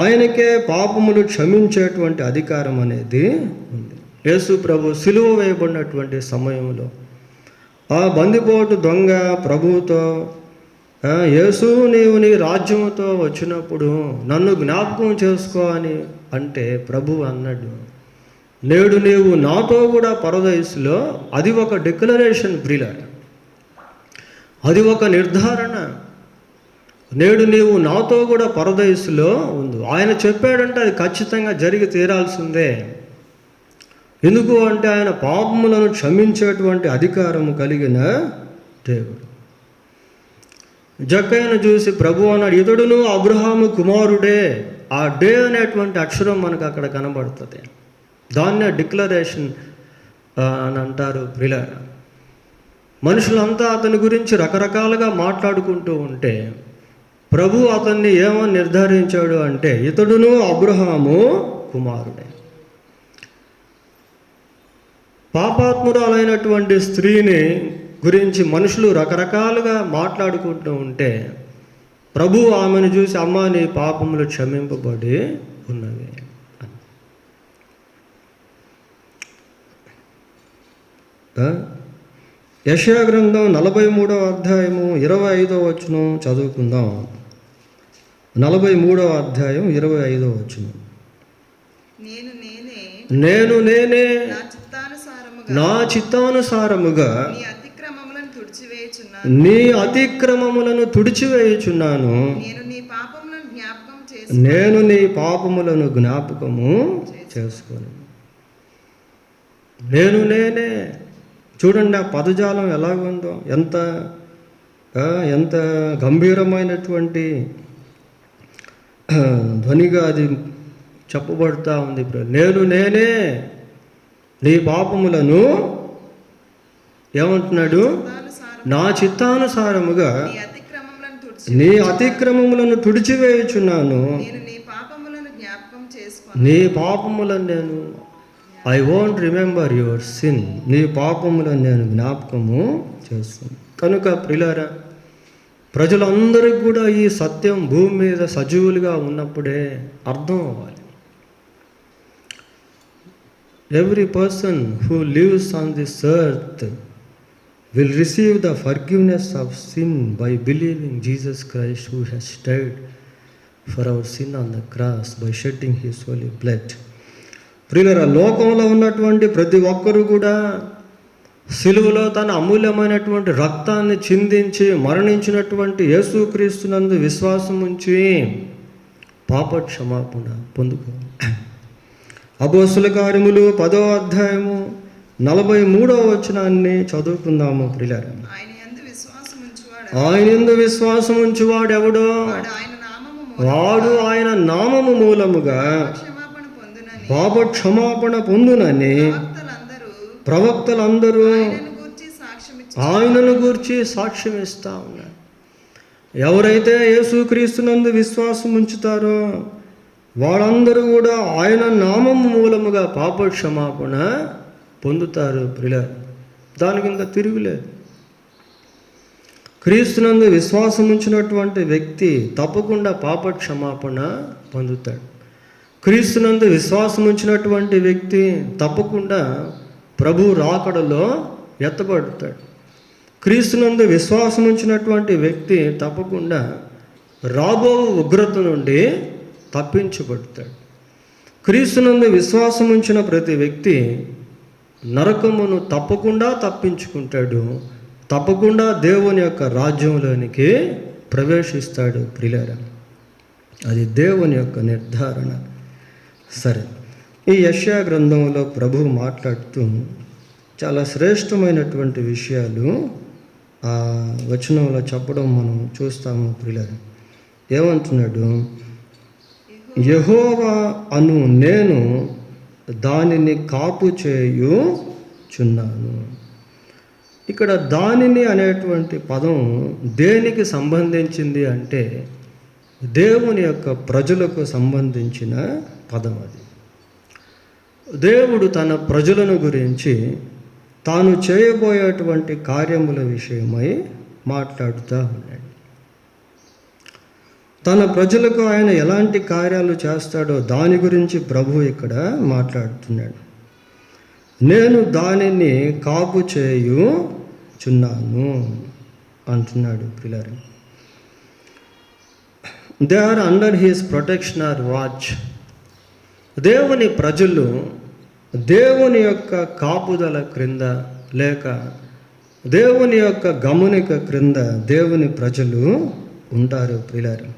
ఆయనకే పాపములు క్షమించేటువంటి అధికారం అనేది ఉంది. యేసు ప్రభు సిలువ వేయబడినటువంటి సమయంలో ఆ బందిపోటు దొంగ ప్రభువుతో, యేసు నీవు నీ రాజ్యముతో వచ్చినప్పుడు నన్ను జ్ఞాపకం చేసుకో అని అంటే ప్రభు అన్నాడు, నేడు నీవు నాతో కూడా పరదయసులో. అది ఒక డిక్లరేషన్ ప్రియులారా, అది ఒక నిర్ధారణ. నేడు నీవు నాతో కూడా పరదయసులో ఉంది. ఆయన చెప్పాడంటే అది ఖచ్చితంగా జరిగి తీరాల్సిందే. ఎందుకు అంటే ఆయన పాపములను క్షమించేటువంటి అధికారము కలిగిన దేవుడు. జక్కయ్యను చూసి ప్రభు అన్నాడు, ఇతడును అబ్రహాము కుమారుడే. ఆ డే అనేటువంటి అక్షరం మనకు అక్కడ కనబడుతుంది. దాన్నే డిక్లరేషన్ అని అంటారు. ప్రియులారా, మనుషులంతా అతని గురించి రకరకాలుగా మాట్లాడుకుంటూ ఉంటే ప్రభు అతన్ని ఏమని నిర్ధారించాడు అంటే ఇతడును అబ్రహాము కుమారుడే. పాపాత్మురాలైనటువంటి స్త్రీని గురించి మనుషులు రకరకాలుగా మాట్లాడుకుంటూ ఉంటే ప్రభు ఆమెను చూసి, అమ్మ నీ పాపములు క్షమింపబడి ఉన్నవి. యెషయా గ్రంథం 43వ అధ్యాయము 25వ వచనం చదువుకుందాం. 43వ అధ్యాయం 25వ వచనం. నేను నేనే నా చిత్తానుసారముగా నీ అతిక్రమములను తుడిచివేయుచున్నాను. నేను నీ పాపములను జ్ఞాపకము చేసుకోను. నేను నేనే. చూడండి ఆ పదజాలం ఎలాగుందో, ఎంత గంభీరమైనటువంటి ధ్వనిగా అది చెప్పబడుతూ ఉంది. నేను నేనే నీ పాపములను ఏమంటున్నాడు, నా చిత్తానుసారముగా నీ అతిక్రమములను తుడిచివేయుచున్నాను. నీ పాపములను నేను I won't remember your sin. నీ పాపములను నేను జ్ఞాపకము చేస్తాను. కనుక ప్రియులారా, ప్రజలందరికీ కూడా ఈ సత్యం భూమి మీద సజీవులుగా ఉన్నప్పుడే అర్థం అవ్వాలి. Every person who lives on this earth will receive the forgiveness of sin by believing Jesus Christ, who has died for our sin on the cross by shedding his holy blood. ప్రియులారా, లోకంలో ఉన్నటువంటి ప్రతి ఒక్కరూ కూడా సిలువలో తన అమూల్యమైనటువంటి రక్తాన్ని చిందించి మరణించినటువంటి యేసుక్రీస్తునందు విశ్వాసం ఉంచి పాప క్షమాపణ పొందుకోవాలి. అపోస్తుల కార్యములు 10వ అధ్యాయము 43వ వచనాన్ని చదువుకుందాము. ప్రియులారా, ఆయన యందు విశ్వాసం ఉంచువాడు ఎవడో వాడు ఆయన నామము మూలముగా పాప క్షమాపణ పొందునని ప్రవక్తలందరూ ఆయనను గూర్చి సాక్ష్యం ఇస్తా ఉన్నారు. ఎవరైతే యేసుక్రీస్తునందు విశ్వాసం ఉంచుతారో వాళ్ళందరూ కూడా ఆయన నామము మూలముగా పాప క్షమాపణ పొందుతారు. ప్రియులారా, దానికి ఇంకా తిరుగులేదు. క్రీస్తునందు విశ్వాసం ఉంచినటువంటి వ్యక్తి తప్పకుండా పాప క్షమాపణ పొందుతాడు. క్రీస్తునందు విశ్వాసం ఉంచినటువంటి వ్యక్తి తప్పకుండా ప్రభు రాకడలో ఎత్తబడతాడు. క్రీస్తునందు విశ్వాసం ఉంచినటువంటి వ్యక్తి తప్పకుండా రాబో ఉగ్రత నుండి తప్పించబడతాడు. క్రీస్తునందు విశ్వాసం ఉంచిన ప్రతి వ్యక్తి నరకమును తప్పకుండా తప్పించుకుంటాడు, తప్పకుండా దేవుని యొక్క రాజ్యంలోనికి ప్రవేశిస్తాడు. ప్రియులారా, అది దేవుని యొక్క నిర్ధారణ. సరే, ఈ యెషయా గ్రంథంలో ప్రభువు మాట్లాడుతూ చాలా శ్రేష్టమైనటువంటి విషయాలు ఆ వచనంలో చెప్పడం మనం చూస్తాము. ప్రియులారా, ఏమంటున్నాడు? యెహోవా అను నేను దానిని కాపు చేయుచున్నాను. ఇక్కడ దానిని అనేటువంటి పదం దేనికి సంబంధించింది అంటే దేవుని యొక్క ప్రజలకు సంబంధించిన పదం. అది దేవుడు తన ప్రజలను గురించి తాను చేయబోయేటువంటి కార్యముల విషయమై మాట్లాడుతూ ఉన్నాడు. తన ప్రజలకు ఆయన ఎలాంటి కార్యాలు చేస్తాడో దాని గురించి ప్రభు ఇక్కడ మాట్లాడుతున్నాడు. నేను దానిని కాపు చేయుచున్నాను అంటున్నాడు. పిల్లలు, they are under his protection or watch. దేవుని ప్రజలు దేవుని యొక్క కాపుదల క్రింద లేక దేవుని యొక్క గమనిక క్రింద దేవుని ప్రజలు ఉంటారు. పిల్లలు,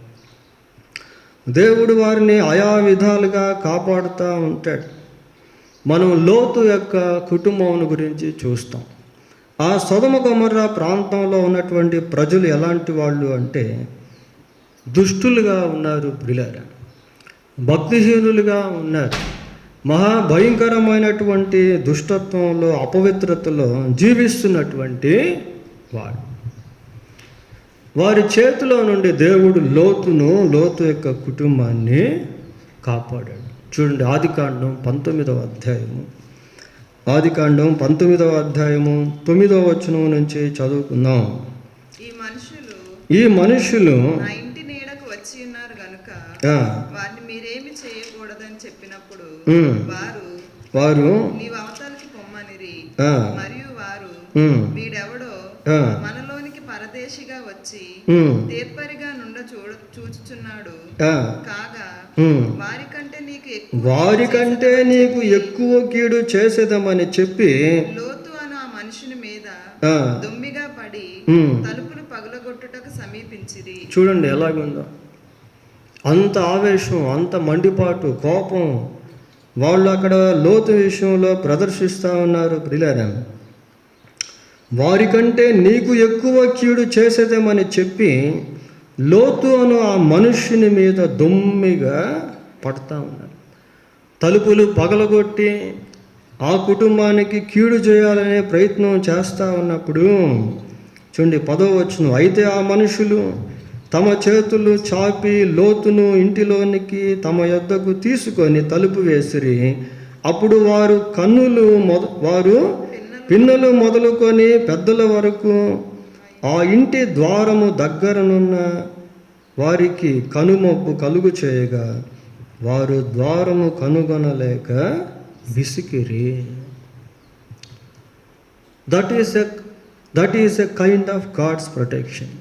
దేవుడు వారిని ఆయా విధాలుగా కాపాడుతూ ఉంటాడు. మనం లోతు యొక్క కుటుంబం గురించి చూస్తాం. ఆ సొదొమ గొమొర్రా ప్రాంతంలో ఉన్నటువంటి ప్రజలు ఎలాంటి వాళ్ళు అంటే దుష్టులుగా ఉన్నారు. ప్రియులారా, భక్తిహీనులుగా ఉన్నారు. మహాభయంకరమైనటువంటి దుష్టత్వంలో, అపవిత్రతలో జీవిస్తున్నటువంటి వాడు. వారి చేతిలో నుండి దేవుడు లోతు యొక్క కుటుంబాన్ని కాపాడాడు. చూడండి, ఆదికాండం 19వ అధ్యాయము, ఆదికాండం 19వ అధ్యాయము 9వ వచనం నుంచి చదువుకుందాం. ఈ మనుషులు నా ఇంటి నీడకు వచ్చి ఉన్నారు గనుక వారిని మీరేమి చేయకూడదని చెప్పినప్పుడు వారు నీవు అవతలికి పొమ్మనిరి. మరియు వారు వీడెవడో మనలోనికి పరదేశిగా వచ్చి తీర్పరిగా నుండ చూచుచున్నాడు కాగా వారికంటే నీకు ఎక్కువ కీడు చేసేదమని చెప్పి లోతు అను ఆ మనుషుని మీద దొమ్మిగా పడి తలుపులు పగలగొట్టుటకు సమీపించిరి. చూడండి ఎలాగుందో, అంత ఆవేశం, అంత మండిపాటు, కోపం వాళ్ళు అక్కడ లోతు విషయంలో ప్రదర్శిస్తూ ఉన్నారు. ప్రియులారా, వారికంటే నీకు ఎక్కువ కీడు చేసేదేమని చెప్పి లోతు అను ఆ మనుష్యుని మీద దొమ్మిగా పడతా ఉన్నారు. తలుపులు పగలగొట్టి ఆ కుటుంబానికి కీడు చేయాలనే ప్రయత్నం చేస్తూ ఉన్నప్పుడు చూడండి 10వ వచనం, అయితే ఆ మనుషులు తమ చేతులు చాపి లోతును ఇంటిలోనికి తమ యొద్దకు తీసుకొని తలుపు వేసిరి. అప్పుడు వారు పిన్నలు మొదలుకొని పెద్దల వరకు ఆ ఇంటి ద్వారము దగ్గరనున్న వారికి కనుమొప్పు కలుగు చేయగా వారు ద్వారము కనుగొనలేక విసికిరి. That is a kind of God's protection.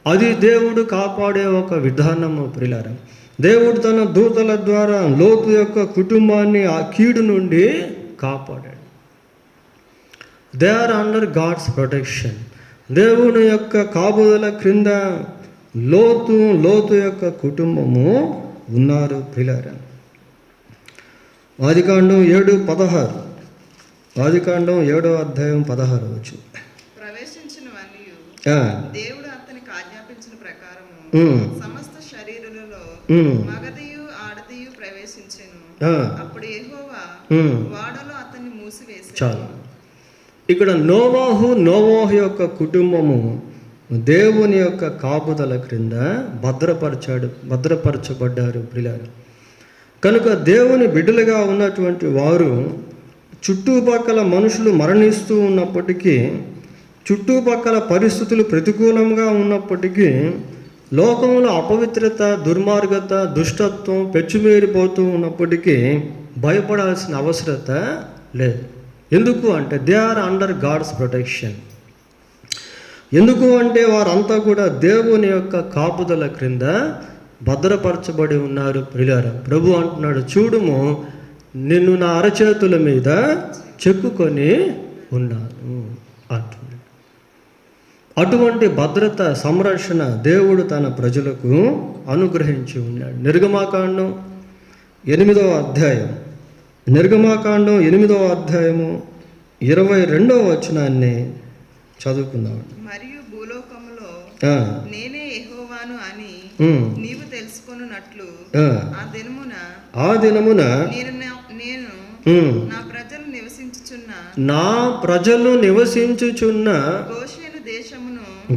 అది దేవుడు కాపాడే ఒక విధానము. ప్రియులారా, దేవుడు తన దూతల ద్వారా లోతు యొక్క కుటుంబాన్ని ఆ కీడు నుండి కాపాడాడు. They are under God's protection. దేవుని యొక్క కాపుదల క్రింద లోతు యొక్క కుటుంబము ఉన్నారు. ప్రియులారా, ఆదికాండం 7:16, ఆదికాండం 7వ అధ్యాయం 16 వచ్చింది. ప్రవేశించిన వానియు దేవుడు అతనికి ఆజ్ఞాపించిన ప్రకారము సమస్త శరీరులలో మగదియు ఆడదియు ప్రవేశించెను. అప్పుడు యెహోవా వాడలో అతన్ని మూసివేసి. చాలు, ఇక్కడ నోవాహు యొక్క కుటుంబము దేవుని యొక్క కాపుదల క్రింద భద్రపరచబడ్డారు. ప్రియులారా, కనుక దేవుని బిడ్డలుగా ఉన్నటువంటి వారు చుట్టుపక్కల మనుషులు మరణిస్తూ ఉన్నప్పటికీ, చుట్టుపక్కల పరిస్థితులు ప్రతికూలంగా ఉన్నప్పటికీ, లోకంలో అపవిత్రత, దుర్మార్గత, దుష్టత్వం పెచ్చుమీరిపోతూ ఉన్నప్పటికీ భయపడాల్సిన అవసరత లేదు. ఎందుకు అంటే they are under God's protection. ఎందుకు అంటే వారంతా కూడా దేవుని యొక్క కాపుదల క్రింద భద్రపరచబడి ఉన్నారు. ప్రియులారా, ప్రభు అంటున్నాడు, చూడుము నిన్ను నా అరచేతుల మీద చెక్కుకొని ఉన్నాను అంటున్నాడు. అటువంటి భద్రత, సంరక్షణ దేవుడు తన ప్రజలకు అనుగ్రహించి ఉన్నాడు. నిర్గమాకాండం 8వ అధ్యాయం, నిర్గమాకాండం 8వ అధ్యాయము 22వ వచనాన్ని చదువుకుందాం. మరియు భూలోకములో నేనే యెహోవాను అని నీవు తెలుసుకొనున్నట్లు ఆ దినమున నేను నా ప్రజలు నివసించుచున్న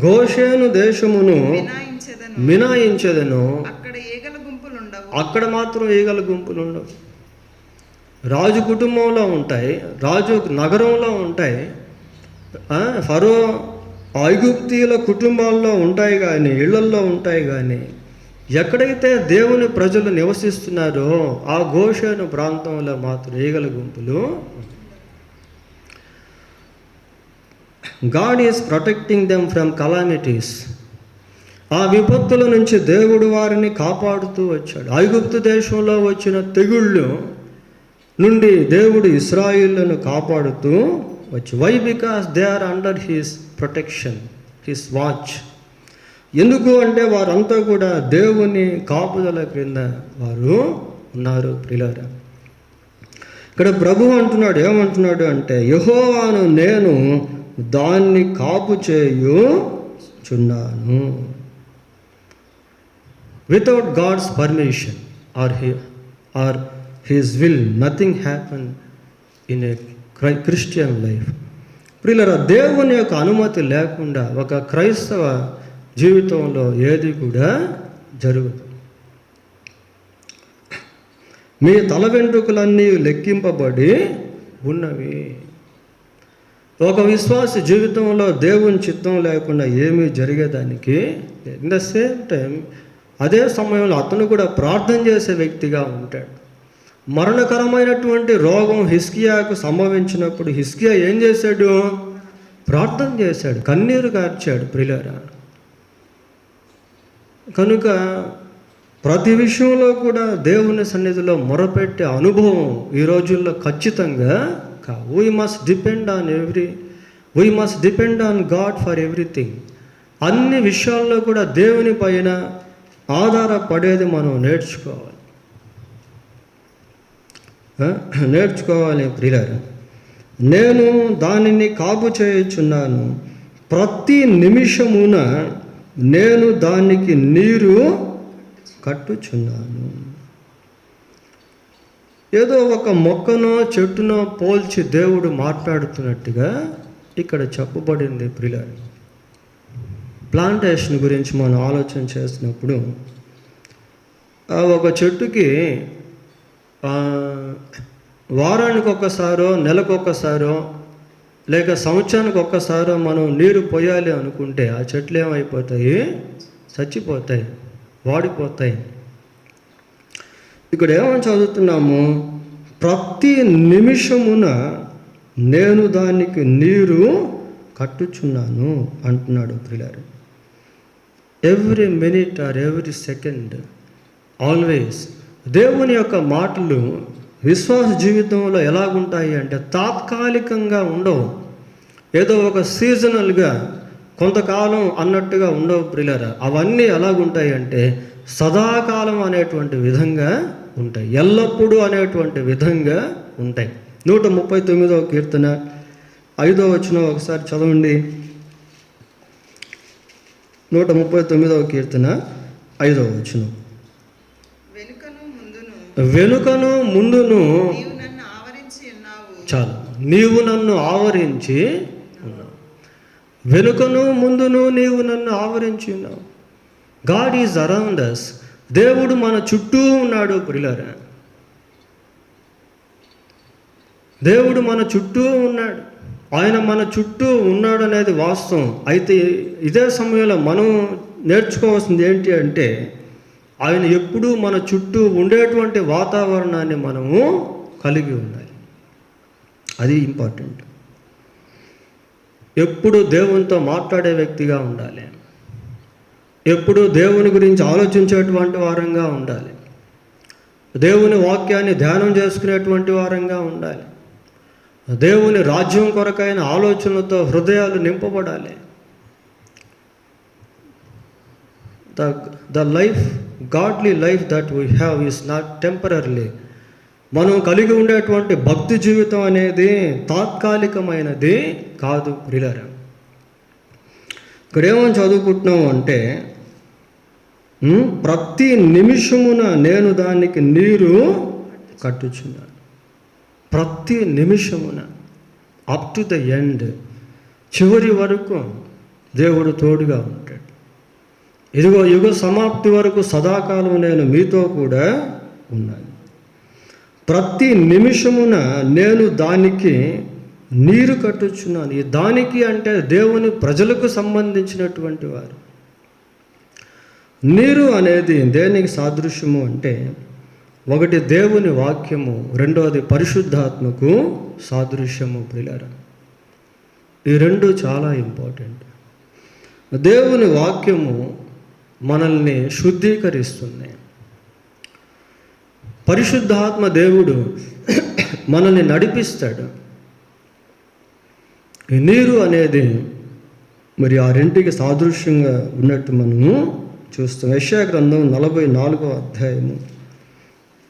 గోషేను దేశమును మినాయించెదను. అక్కడ మాత్రం ఈగల గుంపులు ఉండవు. రాజు కుటుంబంలో ఉంటాయి, రాజు నగరంలో ఉంటాయి, ఫరో ఐగుప్తీయుల కుటుంబాల్లో ఉంటాయి, కానీ ఇళ్లల్లో ఉంటాయి. కానీ ఎక్కడైతే దేవుని ప్రజలు నివసిస్తున్నారో ఆ గోషేను ప్రాంతంలో మాత్రం ఈగల గుంపులు. God is protecting them from calamities. ఆ విపత్తుల నుంచి దేవుడు వారిని కాపాడుతూ వచ్చాడు. ఐగుప్తు దేశంలో వచ్చిన తెగుళ్ళు నుండి దేవుడు ఇశ్రాయేలును కాపాడుతూ వచ్చి. Why? Because they are under his protection, his watch. ఎందుకు అంటే వారంతా కూడా దేవుని కాపుదల క్రింద వారు ఉన్నారు. ప్రియులారా, ఇక్కడ ప్రభు అంటున్నాడు, ఏమంటున్నాడు అంటే, యెహోవాను నేను దాన్ని కాపు చేయుచున్నాను. Without God's permission or his will nothing happen in a Christian life. ప్రియులారా, దేవుని యొక్క అనుమతి లేకుండా ఒక క్రైస్తవ జీవితంలో ఏది కూడా జరుగుతుంది. మీ తల వెంట్రుకలన్నీ లెక్కింపబడి ఉన్నవి. ఒక విశ్వాస జీవితంలో దేవుని చిత్తం లేకుండా ఏమీ జరిగేదానికి. ఇన్ ద సేమ్ టైం అదే సమయంలో అతను కూడా ప్రార్థన చేసే వ్యక్తిగా ఉంటాడు. మరణకరమైనటువంటి రోగం హిజ్కియాకు సంభవించినప్పుడు హిజ్కియా ఏం చేశాడు? ప్రార్థన చేశాడు, కన్నీరు కార్చాడు. ప్రియులారా, కనుక ప్రతి విషయంలో కూడా దేవుని సన్నిధిలో మొరపెట్టే అనుభవం ఈ రోజుల్లో ఖచ్చితంగా we must depend on God for everything. అన్ని విషయాల్లో కూడా దేవుని పైన ఆధారపడేది మనం నేర్చుకోవాలి. ప్రియులారా, నేను దానిని కాపు చేయుచున్నాను, ప్రతి నిమిషమున నేను దానికి నీరు కట్టుచున్నాను. ఏదో ఒక మొక్కనో చెట్టునో పోల్చి దేవుడు మాట్లాడుతున్నట్టుగా ఇక్కడ చెప్పబడింది. ప్రియులారా, ప్లాంటేషన్ గురించి మనం ఆలోచన చేసినప్పుడు ఒక చెట్టుకి వారానికి ఒక్కసారో, నెలకొక్కసారో, లేక సంవత్సరానికి ఒక్కసారో మనం నీరు పోయాలి అనుకుంటే ఆ చెట్లు ఏమైపోతాయి? చచ్చిపోతాయి, వాడిపోతాయి. ఇక్కడ ఏమని చదువుతున్నాము? ప్రతి నిమిషమున నేను దానికి నీరు కట్టుచున్నాను అంటున్నాడు. ప్రియులారా, every minute or every second, always. దేవుని యొక్క మాటలు విశ్వాస జీవితంలో ఎలాగుంటాయి అంటే తాత్కాలికంగా ఉండవు, ఏదో ఒక సీజనల్గా కొంతకాలం అన్నట్టుగా ఉండవు. ప్రియులారా, అవన్నీ ఎలాగుంటాయి అంటే సదాకాలం అనేటువంటి విధంగా ఉంటాయి, ఎల్లప్పుడూ అనేటువంటి విధంగా ఉంటాయి. 139వ కీర్తన 5వ వచనం ఒకసారి చదవండి. 139వ కీర్తన 5వ వచనం. వెనుకను ముందును చాలు, నీవు నన్ను ఆవరించి ఉన్నావు. వెనుకను ముందును నీవు నన్ను ఆవరించి ఉన్నావు. God is around us. దేవుడు మన చుట్టూ ఉన్నాడు. ప్రియులారా, దేవుడు మన చుట్టూ ఉన్నాడు. ఆయన మన చుట్టూ ఉన్నాడు అనేది వాస్తవం. అయితే ఇదే సమయంలో మనం నేర్చుకోవాల్సింది ఏంటి అంటే ఆయన ఎప్పుడూ మన చుట్టూ ఉండేటువంటి వాతావరణాన్ని మనము కలిగి ఉండాలి. అది ఇంపార్టెంట్. ఎప్పుడు దేవునితో మాట్లాడే వ్యక్తిగా ఉండాలి. ఎప్పుడు దేవుని గురించి ఆలోచించేటువంటి వారంగా ఉండాలి. దేవుని వాక్యాన్ని ధ్యానం చేసుకునేటువంటి వారంగా ఉండాలి. దేవుని రాజ్యం కొరకైన ఆలోచనలతో హృదయాలు నింపబడాలి. The life, godly life that we have is not temporary. మనం కలిగి ఉండేటువంటి భక్తి జీవితం అనేది తాత్కాలికమైనది కాదు ప్రియులారా. ఇక్కడ ఏమని చదువుకుంటున్నాం అంటే, ప్రతి నిమిషమున నేను దానికి నీరు కట్టుచున్నాను. ప్రతి నిమిషమున, అప్ టు ద ఎండ్, చివరి వరకు దేవుడు తోడుగా ఉంటాడు. ఇదిగో యుగ సమాప్తి వరకు సదాకాలం నేను మీతో కూడా ఉన్నాను. ప్రతి నిమిషమున నేను దానికి నీరు కట్టుచున్నాను. ఈ దానికి అంటే దేవుని ప్రజలకు సంబంధించినటువంటి వారు. నీరు అనేది దేనికి సాదృశ్యము అంటే, ఒకటి దేవుని వాక్యము, రెండవది పరిశుద్ధాత్మకు సాదృశ్యము ప్రియులారా. ఈ రెండు చాలా ఇంపార్టెంట్. దేవుని వాక్యము మనల్ని శుద్ధీకరిస్తుంది. పరిశుద్ధాత్మ దేవుడు మనల్ని నడిపిస్తాడు. ఈ నీరు అనేది మరి ఆ రెంటికి సాదృశ్యంగా ఉన్నట్టు మనము చూస్తాం. యెషయా గ్రంథం 44వ అధ్యాయము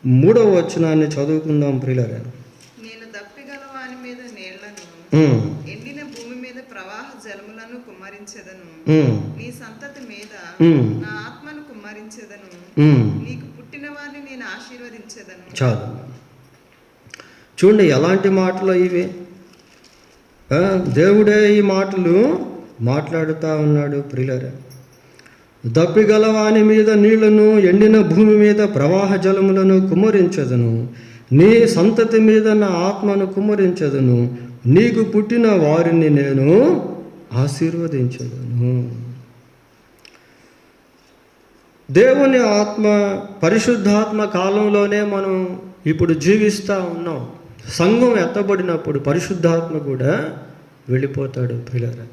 3వ వచనాన్ని చదువుకుందాం ప్రియులారా. నేను దప్పిగల వాని మీద నీళ్లను, ఎండిన భూమి మీద ప్రవాహ జలములను కుమ్మరించెదను. నీ సంతతి మీద నా ఆత్మను కుమ్మరించెదను. నీకు పుట్టిన వారిని నేను ఆశీర్వదించెదను. చాలు. చూడండి ఎలాంటి మాటలు ఇవి. దేవుడే ఈ మాటలు మాట్లాడుతూ ఉన్నాడు ప్రియులారా. దప్పిగలవాని మీద నీళ్లను, ఎండిన భూమి మీద ప్రవాహ జలములను కుమ్మరించదను. నీ సంతతి మీద నా ఆత్మను కుమ్మరించదను. నీకు పుట్టిన వారిని నేను ఆశీర్వదించదను. దేవుని ఆత్మ, పరిశుద్ధాత్మ కాలంలోనే మనం ఇప్పుడు జీవిస్తూ ఉన్నాం. సంఘం ఎత్తబడినప్పుడు పరిశుద్ధాత్మ కూడా వెళ్ళిపోతాడు ప్రియులారా.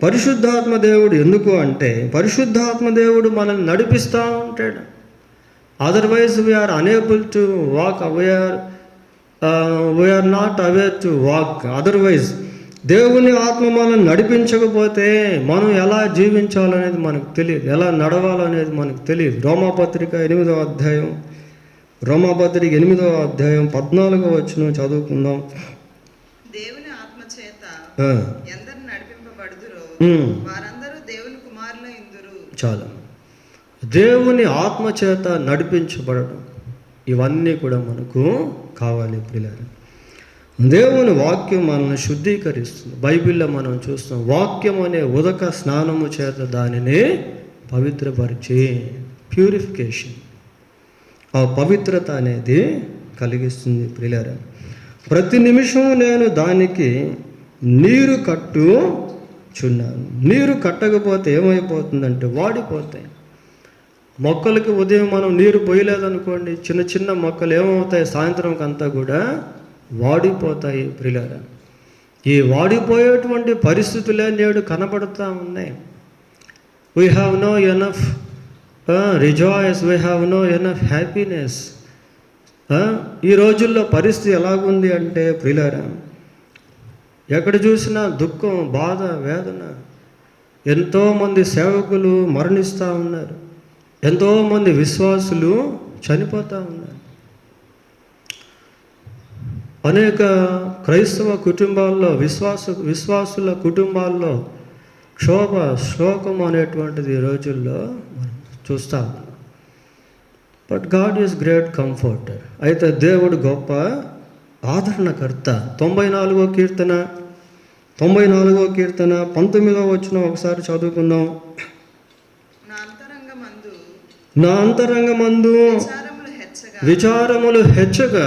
పరిశుద్ధాత్మ దేవుడు ఎందుకు అంటే, పరిశుద్ధాత్మ దేవుడు మనల్ని నడిపిస్తూ ఉంటాడు. Otherwise we are unable to walk, we are not aware to walk. Otherwise దేవుని ఆత్మ మనల్ని నడిపించకపోతే మనం ఎలా జీవించాలనేది మనకు తెలియదు, ఎలా నడవాలనేది మనకు తెలియదు. రోమాపత్రిక 8వ అధ్యాయం 14వ వచనం చదువుకుందాం. దేవుని ఆత్మ చేత ఎందరు నడిపింపబడుదురో వారందరూ దేవుని కుమారులై ఇందురు. చాలా. దేవుని ఆత్మ చేత నడిపించబడడం, ఇవన్నీ కూడా మనకు కావాలి ప్రియులారా. దేవుని వాక్యం మనల్ని శుద్ధీకరిస్తుంది. బైబిల్లో మనం చూస్తాం, వాక్యం అనే ఉదక స్నానము చేత దానిని పవిత్రపరిచి, ప్యూరిఫికేషన్, ఆ పవిత్రత అనేది కలిగిస్తుంది ప్రియులారా. ప్రతి నిమిషం నేను దానికి నీరు కట్టుచున్నాను. నీరు కట్టకపోతే ఏమైపోతుందంటే వాడిపోతాయి. మొక్కలకి ఉదయం మనం నీరు పోయలేదనుకోండి, చిన్న చిన్న మొక్కలు ఏమవుతాయి, సాయంత్రంకి అంతా కూడా వాడిపోతాయి ప్రియులారా. ఈ వాడిపోయేటువంటి పరిస్థితులే నేడు కనబడుతూ ఉన్నాయి. We have no enough rejoice, we have no enough happiness. ఈ రోజుల్లో పరిస్థితి ఎలాగుంది అంటే ప్రియులారా, ఎక్కడ చూసినా దుఃఖం, బాధ, వేదన. ఎంతోమంది సేవకులు మరణిస్తూ ఉన్నారు, ఎంతోమంది విశ్వాసులు చనిపోతూ ఉన్నారు. అనేక క్రైస్తవ కుటుంబాల్లో, విశ్వాసుల కుటుంబాల్లో శోకం అనేటువంటిది ఈ రోజుల్లో చూస్తూ ఉన్నాం. But God is great comforter. అయితే దేవుడు గొప్ప ఆదరణకర్త. 94వ కీర్తన 19వ వచనం ఒకసారి చదువుకుందాం. నా అంతరంగమందు విచారములు హెచ్చగా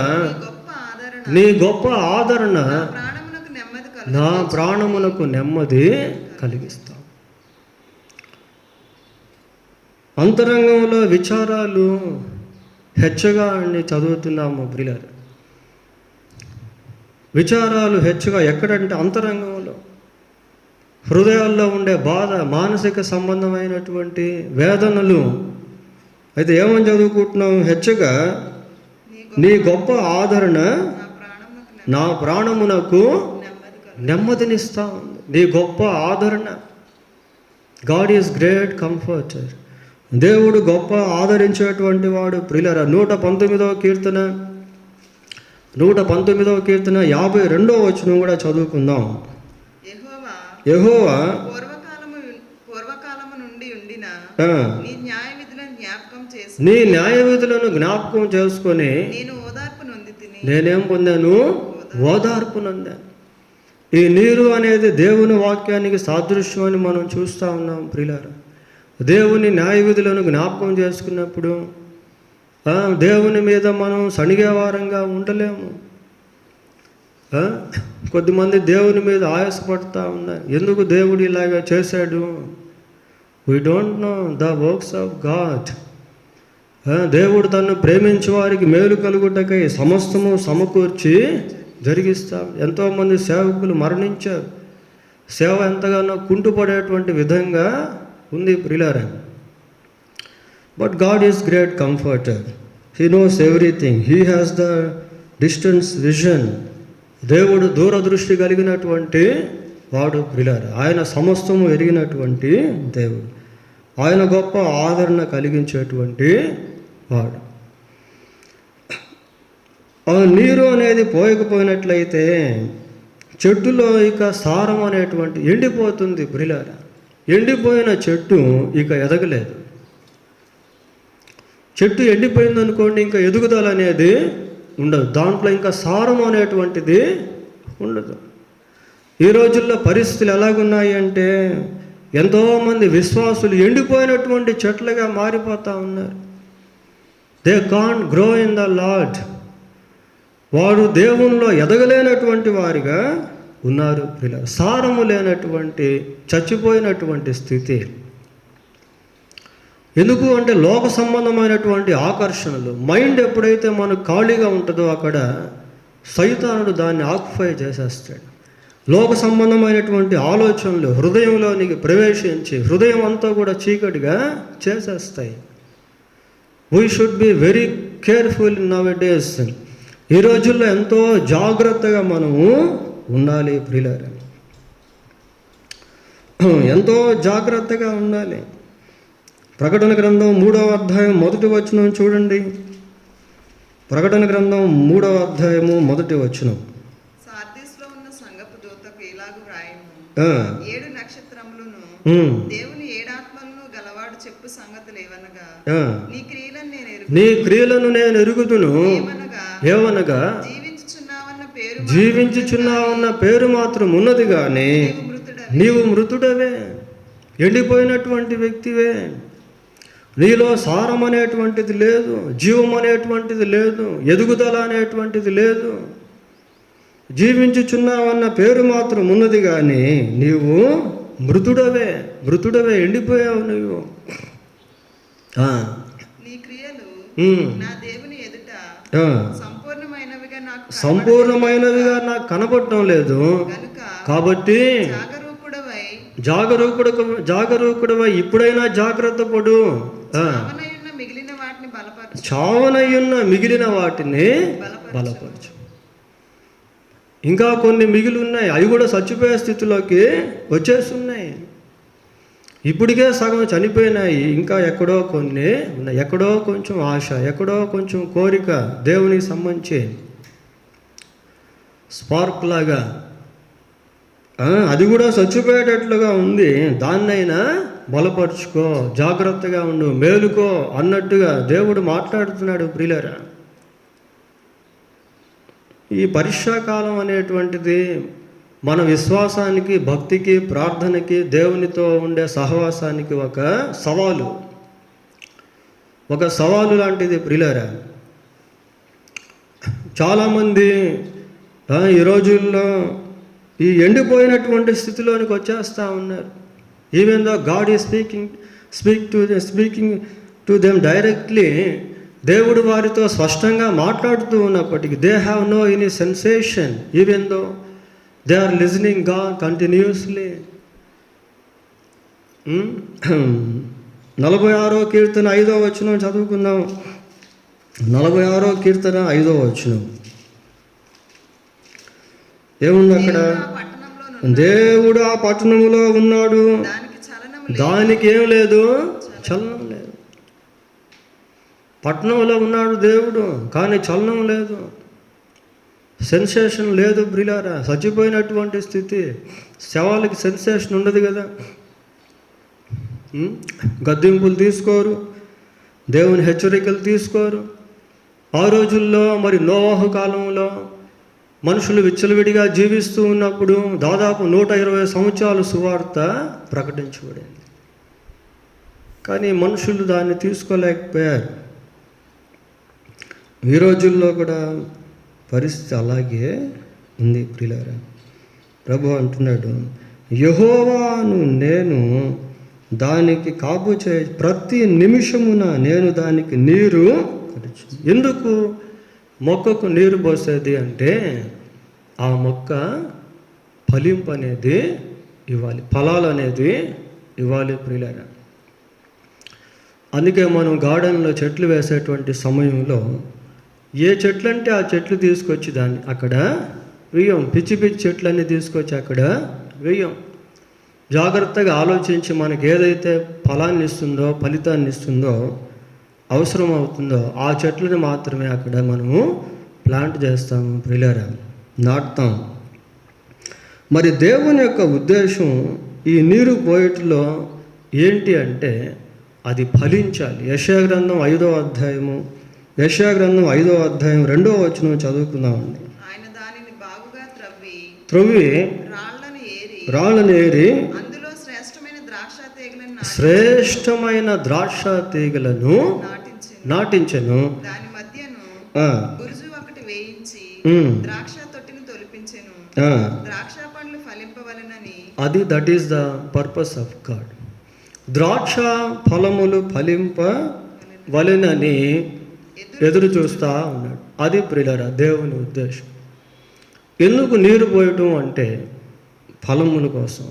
నీ గొప్ప ఆదరణ నా ప్రాణమునకు నెమ్మది కలిగిస్తావు. అంతరంగంలో విచారాలు హెచ్చగా అని చదువుతున్నాము ప్రియులారా. విచారాలు హెచ్చుగా ఎక్కడంటే అంతరంగంలో, హృదయాల్లో ఉండే బాధ, మానసిక సంబంధమైనటువంటి వేదనలు. అయితే ఏమని చదువుకుంటున్నాం? హెచ్చగా నీ గొప్ప ఆదరణ నా ప్రాణమునకు నెమ్మదినిస్తా ఉంది. నీ గొప్ప ఆదరణ. God is great comforter. దేవుడు గొప్ప ఆదరించేటువంటి వాడు. ప్రియులారా, 119వ కీర్తన 52వ వచనం కూడా చదువుకుందాం. యెహోవా పూర్వకాలము నుండి ఉండిన నీ న్యాయ విధులను జ్ఞాపకం చేసుకొని నేనేం పొందాను? ఓదార్పు నొందాను. ఈ నీరు అనేది దేవుని వాక్యానికి సాదృశ్యం అని మనం చూస్తూ ఉన్నాం. ప్రియులారా, దేవుని న్యాయ విధులను జ్ఞాపకం చేసుకున్నప్పుడు దేవుని మీద మనం సణిగేవారంగా ఉండలేము. కొద్దిమంది దేవుని మీద ఆయాసపడుతూ ఉన్నారు. ఎందుకు దేవుడు ఇలాగా చేశాడు? We don't know the works of God. దేవుడు తను ప్రేమించే వారికి మేలు కలుగుటకై సమస్తము సమకూర్చి జరిగిస్తాం. ఎంతోమంది సేవకులు మరణించారు. సేవ ఎంతగానో కుంటుపడేటువంటి విధంగా ఉంది ప్రియులారా. But God is great comforter. He knows everything. He has the distance vision. దేవుడు దూరదృష్టి కలిగినటువంటి వాడు ప్రియులారా. ఆయన సమస్తము ఎరిగినటువంటి దేవుడు. ఆయన గొప్ప ఆదరణ కలిగించేటువంటి వాడు. నీరు అనేది పోయకపోయినట్లయితే చెట్టులో ఇక సారం అనేటువంటి ఎండిపోతుంది ప్రియులారా. ఎండిపోయిన చెట్టు ఇక ఎదగలేదు. చెట్టు ఎండిపోయింది అనుకోండి, ఇంకా ఎదుగుదల అనేది ఉండదు. దాంట్లో ఇంకా సారం అనేటువంటిది ఉండదు. ఈ రోజుల్లో పరిస్థితులు ఎలాగున్నాయి అంటే ఎంతోమంది విశ్వాసులు ఎండిపోయినటువంటి చెట్లుగా మారిపోతూ ఉన్నారు. They can't grow in the lord. వాడు దేవునిలో ఎదగలేనటువంటి వారిగా ఉన్నారు ప్రియులారా. సారము లేనటువంటి చచ్చిపోయినటువంటి స్థితి. ఎందుకు అంటే లోక సంబంధమైనటువంటి ఆకర్షణలు. మైండ్ ఎప్పుడైతే మనకు ఖాళీగా ఉంటుందో అక్కడ సైతానుడు దాన్ని ఆక్యుపై చేసేస్తాడు. లోక సంబంధమైనటువంటి ఆలోచనలు హృదయంలోనికి ప్రవేశించి హృదయం అంతా కూడా చీకటిగా చేసేస్తాయి. We should be very careful in now days. ఈ రోజుల్లో ఎంతో జాగ్రత్తగా మనము ఉండాలి ప్రియులారా. ఎంతో జాగ్రత్తగా ఉండాలి. ప్రకటన గ్రంథం 3వ అధ్యాయం 1వ వచనం చూడండి. ప్రకటన గ్రంథం 3వ అధ్యాయము 1వ వచనం. సార్దీస్లో ఉన్న సంఘపు దూతకు ఇలాగు వ్రాయుము. 7 నక్షత్రములను దేవుని 7 ఆత్మలను గలవాడు చెప్పు సంగతులు ఏవనగా, నీ క్రియలను నేను ఎరుగుదును. ఏమనగా జీవించుచున్నావన్న పేరు మాత్రం ఉన్నది కానీ నీవు మృతుడవే, ఎండిపోయినటువంటి వ్యక్తివే. నీలో సారం అనేటువంటిది లేదు, జీవం అనేటువంటిది లేదు, ఎదుగుదల అనేటువంటిది లేదు. జీవించుచున్నావన్న పేరు మాత్రం ఉన్నది కానీ నీవు మృతుడవే, ఎండిపోయావు నువ్వు. నీ క్రియలు నా దేవుని ఎదుట సంపూర్ణమైనవిగా నాకు కనపడటం లేదు. కాబట్టి జాగరూకుడవై ఇప్పుడైనా జాగ్రత్త పడు. చావనయ్యున్న మిగిలిన వాటిని బలపరచు. ఇంకా కొన్ని మిగిలి ఉన్నాయి, అవి కూడా చచ్చిపోయే స్థితిలోకి వచ్చేస్తున్నాయి. ఇప్పటికే సగం చనిపోయినాయి, ఇంకా ఎక్కడో కొన్ని ఉన్నాయి. ఎక్కడో కొంచెం ఆశ, ఎక్కడో కొంచెం కోరిక దేవునికి సంబంధించి స్పార్క్ లాగా అది కూడా చచ్చిపోయేటట్లుగా ఉంది. దాన్నైనా బలపరుచుకో, జాగ్రత్తగా ఉండు, మేలుకో అన్నట్టుగా దేవుడు మాట్లాడుతున్నాడు ప్రియులారా. ఈ పరీక్షాకాలం అనేటువంటిది మన విశ్వాసానికి, భక్తికి, ప్రార్థనకి, దేవునితో ఉండే సహవాసానికి ఒక సవాలు లాంటిది ప్రియులారా. చాలామంది ఈ రోజుల్లో ఈ ఎండిపోయినటువంటి స్థితిలోనికి వచ్చేస్తూ ఉన్నారు. Even though God is speaking to them directly, దేవుడు వారితో స్పష్టంగా మాట్లాడుతూ ఉన్నప్పటికీ they have no any sensation even though they are listening God continuously. 46వ కీర్తన 5వ వచనం చదువుకుందాం. 46వ కీర్తన 5వ వచనం ఏముంది అక్కడ? దేవుడు ఆ పట్టణంలో ఉన్నాడు, దానికి ఏం లేదు, చలనం లేదు. పట్టణంలో ఉన్నాడు దేవుడు, కానీ చలనం లేదు, సెన్సేషన్ లేదు. బ్రిలారా, చచ్చిపోయినటువంటి స్థితి, శవాలకి సెన్సేషన్ ఉండదు కదా. గద్దింపులు తీసుకోరు, దేవుని హెచ్చరికలు తీసుకోరు. ఆ రోజుల్లో మరి నోవాహు కాలంలో మనుషులు విచ్చలవిడిగా జీవిస్తూ ఉన్నప్పుడు దాదాపు 120 సంవత్సరాలు సువార్త ప్రకటించబడింది, కానీ మనుషులు దాన్ని తీసుకోలేకపోయారు. ఈ రోజుల్లో కూడా పరిస్థితి అలాగే ఉంది ప్రియులారా. ప్రభు అంటున్నాడు, యెహోవాను నేను దానికి కాపు ప్రతి నిమిషమున నేను దానికి నీరు కడుచు. ఎందుకు మొక్కకు నీరు పోసేది అంటే ఆ మొక్క ఫలింపు అనేది ఇవ్వాలి, ఫలాలు అనేది ఇవ్వాలి ప్రియులారా. అందుకే మనం గార్డెన్లో చెట్లు వేసేటువంటి సమయంలో ఏ చెట్లు అంటే ఆ చెట్లు తీసుకొచ్చి దాన్ని అక్కడ వేయం. పిచ్చి పిచ్చి చెట్లన్నీ తీసుకొచ్చి అక్కడ వేయం. జాగ్రత్తగా ఆలోచించి మనకి ఏదైతే ఫలాన్ని ఇస్తుందో, ఫలితాన్ని ఇస్తుందో, అవసరం అవుతుందో ఆ చెట్లను మాత్రమే అక్కడ మనము ప్లాంట్ చేస్తాము ప్రియులారా, నాటుతాం. మరి దేవుని యొక్క ఉద్దేశం ఈ నీరు పోయేట్లో ఏంటి అంటే అది ఫలించాలి. యెషయా గ్రంథం 5వ అధ్యాయము, యెషయా గ్రంథం 5వ అధ్యాయం 2వ వచనం చదువుకుందామండి. ఆయన దానిని బాగుగా త్రవ్వి రాళ్ళను ఏరి అందులో శ్రేష్టమైన ద్రాక్ష తీగలను నాటించెను. దాని మధ్యను బురుజు ఒకటి వేయించి ద్రాక్ష తొట్టిని తొలిపించెను. ద్రాక్ష పండ్లు ఫలింపవలెనని. అది that is the purpose of God. ద్రాక్ష ఫలములు ఫలింపవలెనని ఎదురు చూస్తూ ఉన్నాడు. అది ప్రియులారా దేవుని ఉద్దేశం. ఎందుకు నీరు పోయటం అంటే ఫలముల కోసం,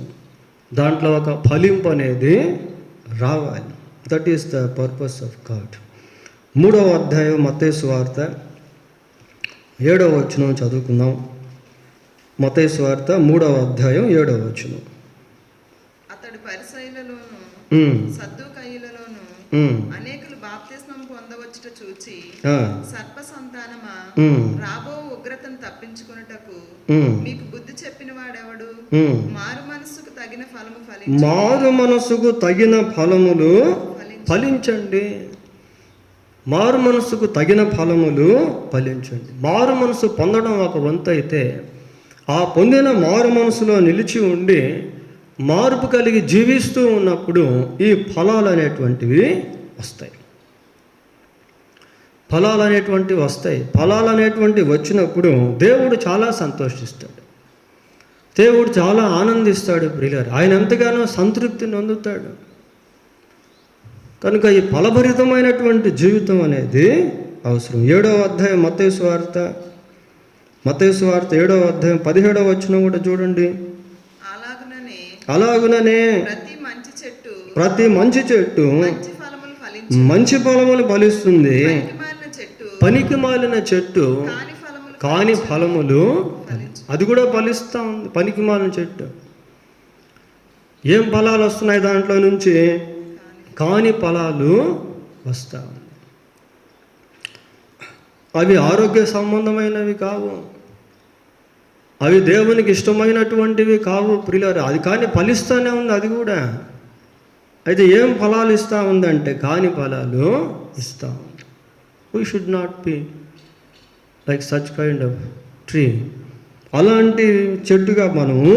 దాంట్లో ఒక ఫలింపు అనేది రావాలి. That is the purpose of God. 3వ అధ్యాయం మత్తయి సువార్త 7వ వచనం చదువుకుందాం. మత్తయి సువార్త 3వ అధ్యాయం 7వ వచనం. అతడు పరిసయ్యులలోను సద్దూకయ్యులలోను అనేకులు బాప్తిస్మం పొందవచ్చుట చూచి సర్ప సంతానమా, రాబో ఉగ్రతను తప్పించుకొనుటకు మీకు బుద్ధి చెప్పిన వాడెవడు? మారు మనసుకు తగిన ఫలములు ఫలించండి. మారు మనసుకు తగిన ఫలములు ఫలించండి. మారు మనసు పొందడం ఒక వంతు అయితే, ఆ పొందిన మారు మనసులో నిలిచి ఉండి మార్పు కలిగి జీవిస్తూ ఉన్నప్పుడు ఈ ఫలాలు అనేటువంటివి వస్తాయి. ఫలాలు అనేటువంటివి వచ్చినప్పుడు దేవుడు చాలా సంతోషిస్తాడు, దేవుడు చాలా ఆనందిస్తాడు ప్రియులారా. ఆయన ఎంతగానో సంతృప్తిని పొందుతాడు. కనుక ఈ ఫలభరితమైనటువంటి జీవితం అనేది అవసరం. 7వ అధ్యాయం మత్తయి సువార్త 7వ అధ్యాయం 17వ వచనం కూడా చూడండి. అలాగుననే ప్రతి మంచి చెట్టు మంచి ఫలములు ఫలిస్తుంది, పనికి మాలిన చెట్టు కాని ఫలములు. అది కూడా ఫలిస్తూ ఉంది. పనికి మాలిన చెట్టు ఏం ఫలాలు వస్తున్నాయి దాంట్లో నుంచి? కాని ఫలాలు వస్తా ఉన్నాయి. అవి ఆరోగ్య సంబంధమైనవి కావు, అవి దేవునికి ఇష్టమైనటువంటివి కావు ప్రియులారా. అది కానీ ఫలిస్తూనే ఉంది అది కూడా. అయితే ఏం ఫలాలు ఇస్తూ ఉందంటే కాని ఫలాలు ఇస్తూ ఉంది. We should not be like such kind of tree. అలాంటి చెట్టుగా మనము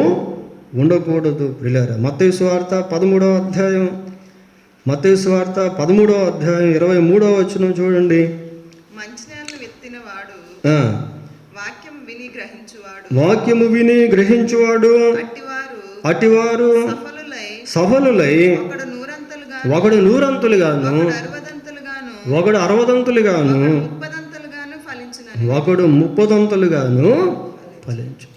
ఉండకూడదు ప్రియులారా. మత్తయి సువార్త 13వ అధ్యాయం 23వ వచనం చూడండి. వాక్యము విని గ్రహించువాడు అటివారు సఫలులై ఒకడు నూరంతులుగాను ఒకడు 60దంతులుగాను, ఒకడు 30దంతులుగాను ఫలించు.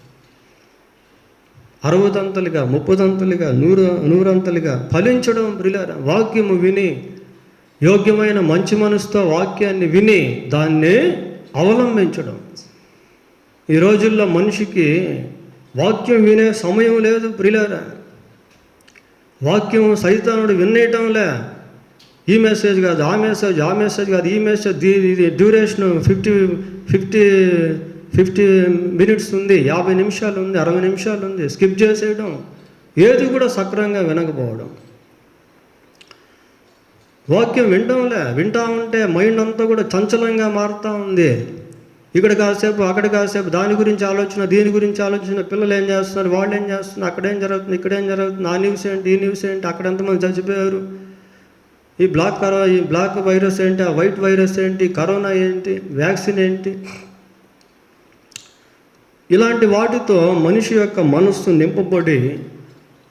60దంతులుగా, 30దంతులుగా, 100 ఫలించడం ప్రియులారా. వాక్యము విని, యోగ్యమైన మంచి మనసుతో వాక్యాన్ని విని దాన్ని అవలంబించడం. ఈ రోజుల్లో మనిషికి వాక్యం వినే సమయం లేదు ప్రియులారా. వాక్యం సైతానుడు వినేయటంలే. ఈ మెసేజ్ కాదు, ఆ మెసేజ్ కాదు, ఈ మెసేజ్ ఇది డ్యూరేషన్ 50 మినిట్స్ ఉంది, 50 నిమిషాలు ఉంది, 60 నిమిషాలు ఉంది, స్కిప్ చేసేయడం. ఏది కూడా సక్రమంగా వినకపోవడం. వాక్యం వింటా ఉంటే మైండ్ అంతా కూడా చంచలంగా మారుతూ ఉంది. ఇక్కడ కాసేపు, అక్కడ కాసేపు, దాని గురించి ఆలోచన, దీని గురించి ఆలోచన. పిల్లలు ఏం చేస్తున్నారు, వాళ్ళు ఏం చేస్తున్నారు, అక్కడేం జరుగుతుంది, ఇక్కడేం జరుగుతుంది, ఆ న్యూస్ ఏంటి, ఈ న్యూస్ ఏంటి, అక్కడ ఎంతమంది చచ్చిపోయారు, ఈ బ్లాక్ వైరస్ ఏంటి, ఆ వైట్ వైరస్ ఏంటి, కరోనా ఏంటి, వ్యాక్సిన్ ఏంటి. ఇలాంటి వాటితో మనిషి యొక్క మనస్సు నింపబడి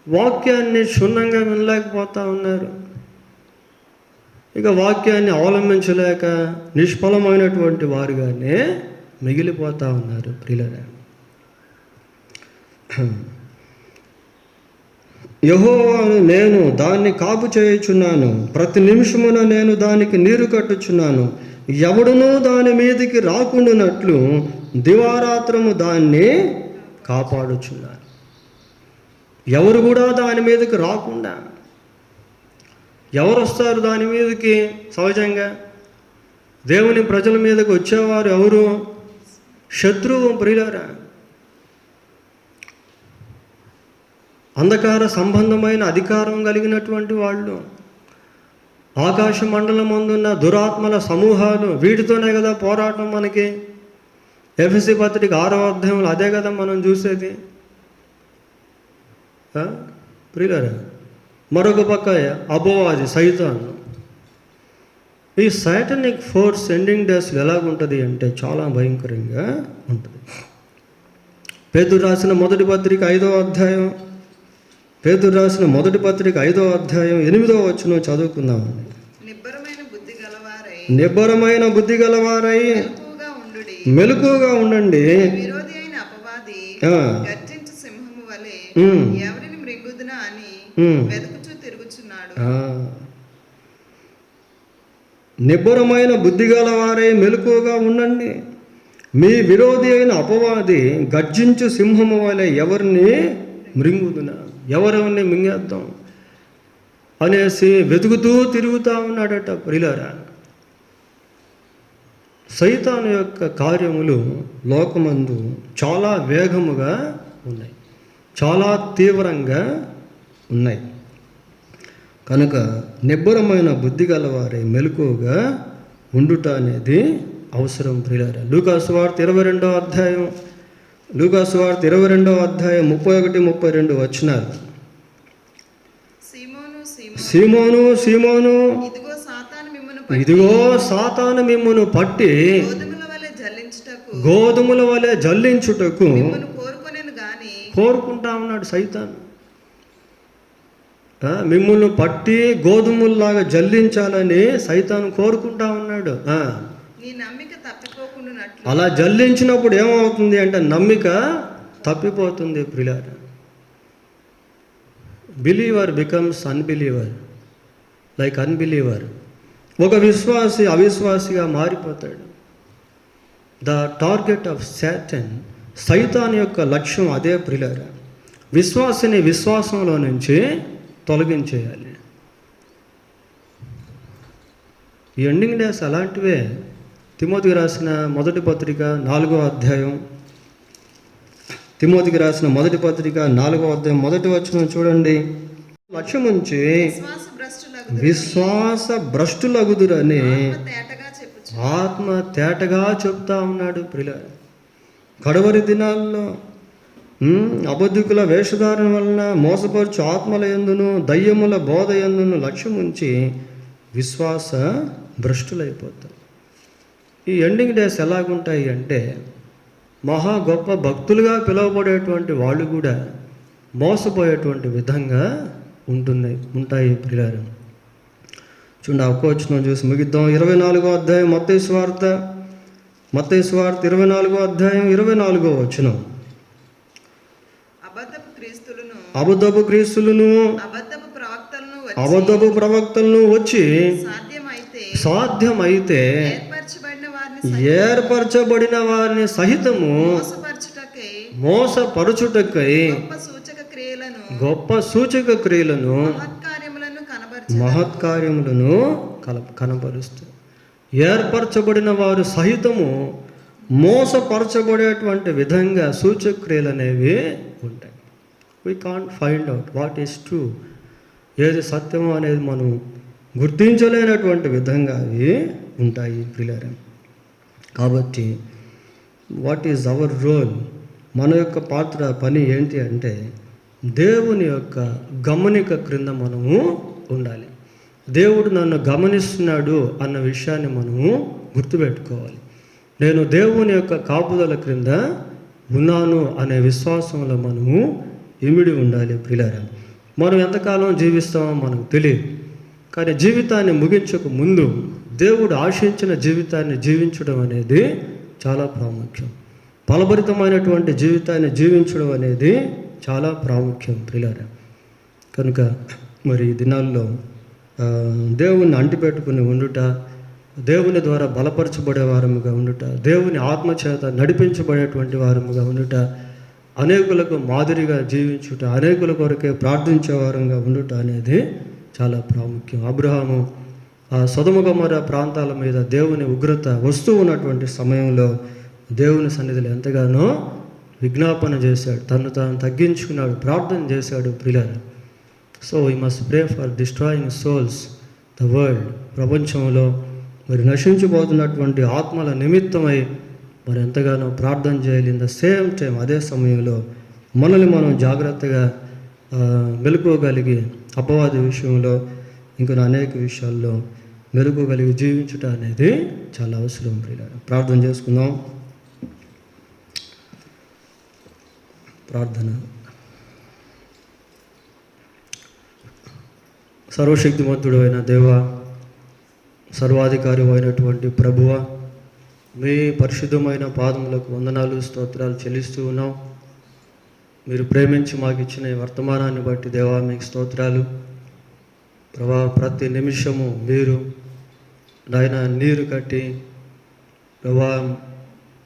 వాక్యాన్ని క్షుణ్ణంగా వినలేకపోతూ ఉన్నారు. ఇక వాక్యాన్ని అవలంబించలేక నిష్ఫలమైనటువంటి వారుగానే మిగిలిపోతూ ఉన్నారు ప్రియులారా. యెహోవాను నేను దాన్ని కాపు చేయుచున్నాను, ప్రతి నిమిషమున నేను దానికి నీరు కట్టుచున్నాను. ఎవడునూ దాని మీదికి రాకుండానట్లు దివారాత్రము దాన్ని కాపాడుచున్నాను. ఎవరు కూడా దాని మీదకి రాకుండా. ఎవరు వస్తారు దాని మీదకి? సహజంగా దేవుని ప్రజల మీదకి వచ్చేవారు ఎవరు? శత్రువు ప్రియులారా. అంధకార సంబంధమైన అధికారం కలిగినటువంటి వాళ్ళు, ఆకాశ మండలం ముందున్న దురాత్మల సమూహాలు, వీటితోనే కదా పోరాటం మనకి. ఎఫెసీ పత్రిక 6వ అధ్యాయంలో అదే కదా మనం చూసేది ప్రియులారా. మరొక పక్క అపవాది సైతాను. ఈ సాటనిక్ ఫోర్స్ ఎండింగ్ డేస్లో ఎలాగుంటుంది అంటే చాలా భయంకరంగా ఉంటుంది. పేతురు రాసిన మొదటి పత్రిక 5వ అధ్యాయం, పేతురు రాసిన మొదటి పత్రిక 5వ అధ్యాయం 8వ వచనం చదువుకుందామండి. నిబ్బరమైన బుద్ధి గలవారై మెలకువగా ఉండండి. నిబ్బరమైన బుద్ధి గలవారై మెలకువగా ఉండండి. మీ విరోధి అయిన అపవాది గర్జించు సింహము వలె ఎవరిని మృంగుదునా, ఎవరెవరిని మింగేద్దాం అనేసి వెతుకుతూ తిరుగుతూ ఉన్నాడట ప్రియులారా. సైతాను యొక్క కార్యములు లోకమందు చాలా వేగముగా ఉన్నాయి, చాలా తీవ్రంగా ఉన్నాయి. కనుక నిబ్బరమైన బుద్ధి గలవారే మెలకువగా ఉండుట అనేది అవసరం ప్రియులారా. లూకాసు వార్త 22వ అధ్యాయం, లూకాసు వార్త 22వ అధ్యాయం 31-32 వచనాలు. సీమోను సీమోను, ఇదిగో సాతాను మిమ్మును పట్టి గోధుమల వలె జల్లించుటకు కోరుకుంటా ఉన్నాడు సైతాను. మిమ్మల్ని పట్టి గోధుమల్లాగా జల్లించాలని సైతాను కోరుకుంటా ఉన్నాడు. అలా జల్లించినప్పుడు ఏమవుతుంది అంటే నమ్మిక తప్పిపోతుంది ప్రియులారా. Believer becomes unbeliever, like unbeliever. ఒక విశ్వాసి అవిశ్వాసిగా మారిపోతాడు. ద టార్గెట్ ఆఫ్ సాటన్, సైతాన్ యొక్క లక్ష్యం అదే ప్రియులారా. విశ్వాసిని విశ్వాసంలో నుంచి తొలగించేయాలి. ఈ ఎండింగ్ డేస్ అలాంటివే. తిమోతికి రాసిన మొదటి పత్రిక 4వ అధ్యాయం, తిమోతికి రాసిన మొదటి పత్రిక 4వ అధ్యాయం 1వ వచనం చూడండి. లక్ష్యం ఉంచి విశ్వాస భ్రష్టులగుదురని ఆత్మ తేటగా చెప్తా ఉన్నాడు ప్రియులారా. కడవరి దినాల్లో అబద్ధికుల వేషధారణ వలన మోసపరచు ఆత్మల యందును దయ్యముల బోధ యందును లక్ష్యం ఉంచి విశ్వాస భ్రష్టులైపోతారు. ఈ ఎండింగ్ డేస్ ఎలాగుంటాయి అంటే మహా గొప్ప భక్తులుగా పిలువబడేటువంటి వాళ్ళు కూడా మోసపోయేటువంటి విధంగా ఉంటాయి ప్రియులారా. చూడండి, ఒక్క వచనం చూసి ముగిద్దాం. 24వ అధ్యాయం మత్తయి సువార్త 24వ అధ్యాయం 24వ వచనం. అబద్ధపు క్రీస్తులను అబద్ధపు ప్రవక్తలను వచ్చి సాధ్యమైతే ఏర్పరచబడిన వారిని సహితము మోసపరచుటకై గొప్ప సూచక క్రియలను మహత్కార్యములను కనబరుస్తూ, ఏర్పరచబడిన వారు సహితము మోసపరచబడేటువంటి విధంగా సూచక క్రియలు అనేవి ఉంటాయి. We can't find out what is true, ఏది సత్యమో అనేది మనం గుర్తించలేనటువంటి విధంగా అవి ఉంటాయి ప్రియులారా. కాబట్టి వాట్ ఈజ్ అవర్ రోల్, మన యొక్క పాత్ర పని ఏంటి అంటే దేవుని యొక్క గమనిక క్రింద మనము ఉండాలి. దేవుడు నన్ను గమనిస్తున్నాడు అన్న విషయాన్ని మనము గుర్తుపెట్టుకోవాలి. నేను దేవుని యొక్క కాపుదల క్రింద ఉన్నాను అనే విశ్వాసంలో మనము ఇమిడి ఉండాలి ప్రియులారా. మనం ఎంతకాలం జీవిస్తామో మనకు తెలియదు, కానీ జీవితాన్ని ముగించక ముందు దేవుడు ఆశించిన జీవితాన్ని జీవించడం అనేది చాలా ప్రాముఖ్యం. ఫలభరితమైనటువంటి జీవితాన్ని జీవించడం అనేది చాలా ప్రాముఖ్యం ప్రియులారా. కనుక మరి ఈ దినాల్లో దేవుణ్ణి అంటిపెట్టుకుని ఉండుట, దేవుని ద్వారా బలపరచబడే వారముగా ఉండుట, దేవుని ఆత్మచేత నడిపించబడేటువంటి వారముగా ఉండుట, అనేకులకు మాదిరిగా జీవించుట, అనేకుల కొరకే ప్రార్థించే వారంగా ఉండుట అనేది చాలా ప్రాముఖ్యం. అబ్రహాము ఆ సొదొమ గొమొర్రా ప్రాంతాల మీద దేవుని ఉగ్రత వస్తూ ఉన్నటువంటి సమయంలో దేవుని సన్నిధిలో ఎంతగానో విజ్ఞాపన చేశాడు, తను తాను తగ్గించుకున్నాడు, ప్రార్థన చేశాడు ప్రియులారా. So we must pray for destroying souls the world. ప్రపంచంలో మరి నశించిపోతున్నటువంటి ఆత్మల నిమిత్తమై మరి ఎంతగానో ప్రార్థన చేయాలి. ఇన్ ద సేమ్ టైం అదే సమయంలో మనల్ని మనం జాగ్రత్తగా మెలుకోగలిగి అపవాది విషయంలో ఇంకా అనేక విషయాల్లో మెలుకోగలిగి జీవించుట అనేది చాలా అవసరం ప్రియులారా. ప్రార్థన చేసుకుందాం. ప్రార్థన. సర్వశక్తిమంతుడు అయిన దేవ, సర్వాధికారి అయినటువంటి ప్రభువ, మీ పరిశుద్ధమైన పాదములకు వందనాలు స్తోత్రాలు చెల్లిస్తూ ఉన్నాం. మీరు ప్రేమించి మాకు ఇచ్చిన ఈ వర్తమానాన్ని బట్టి దేవా మీకు స్తోత్రాలు ప్రభా. ప్రతి నిమిషము మీరు నాయన నీరు కట్టి ప్రభా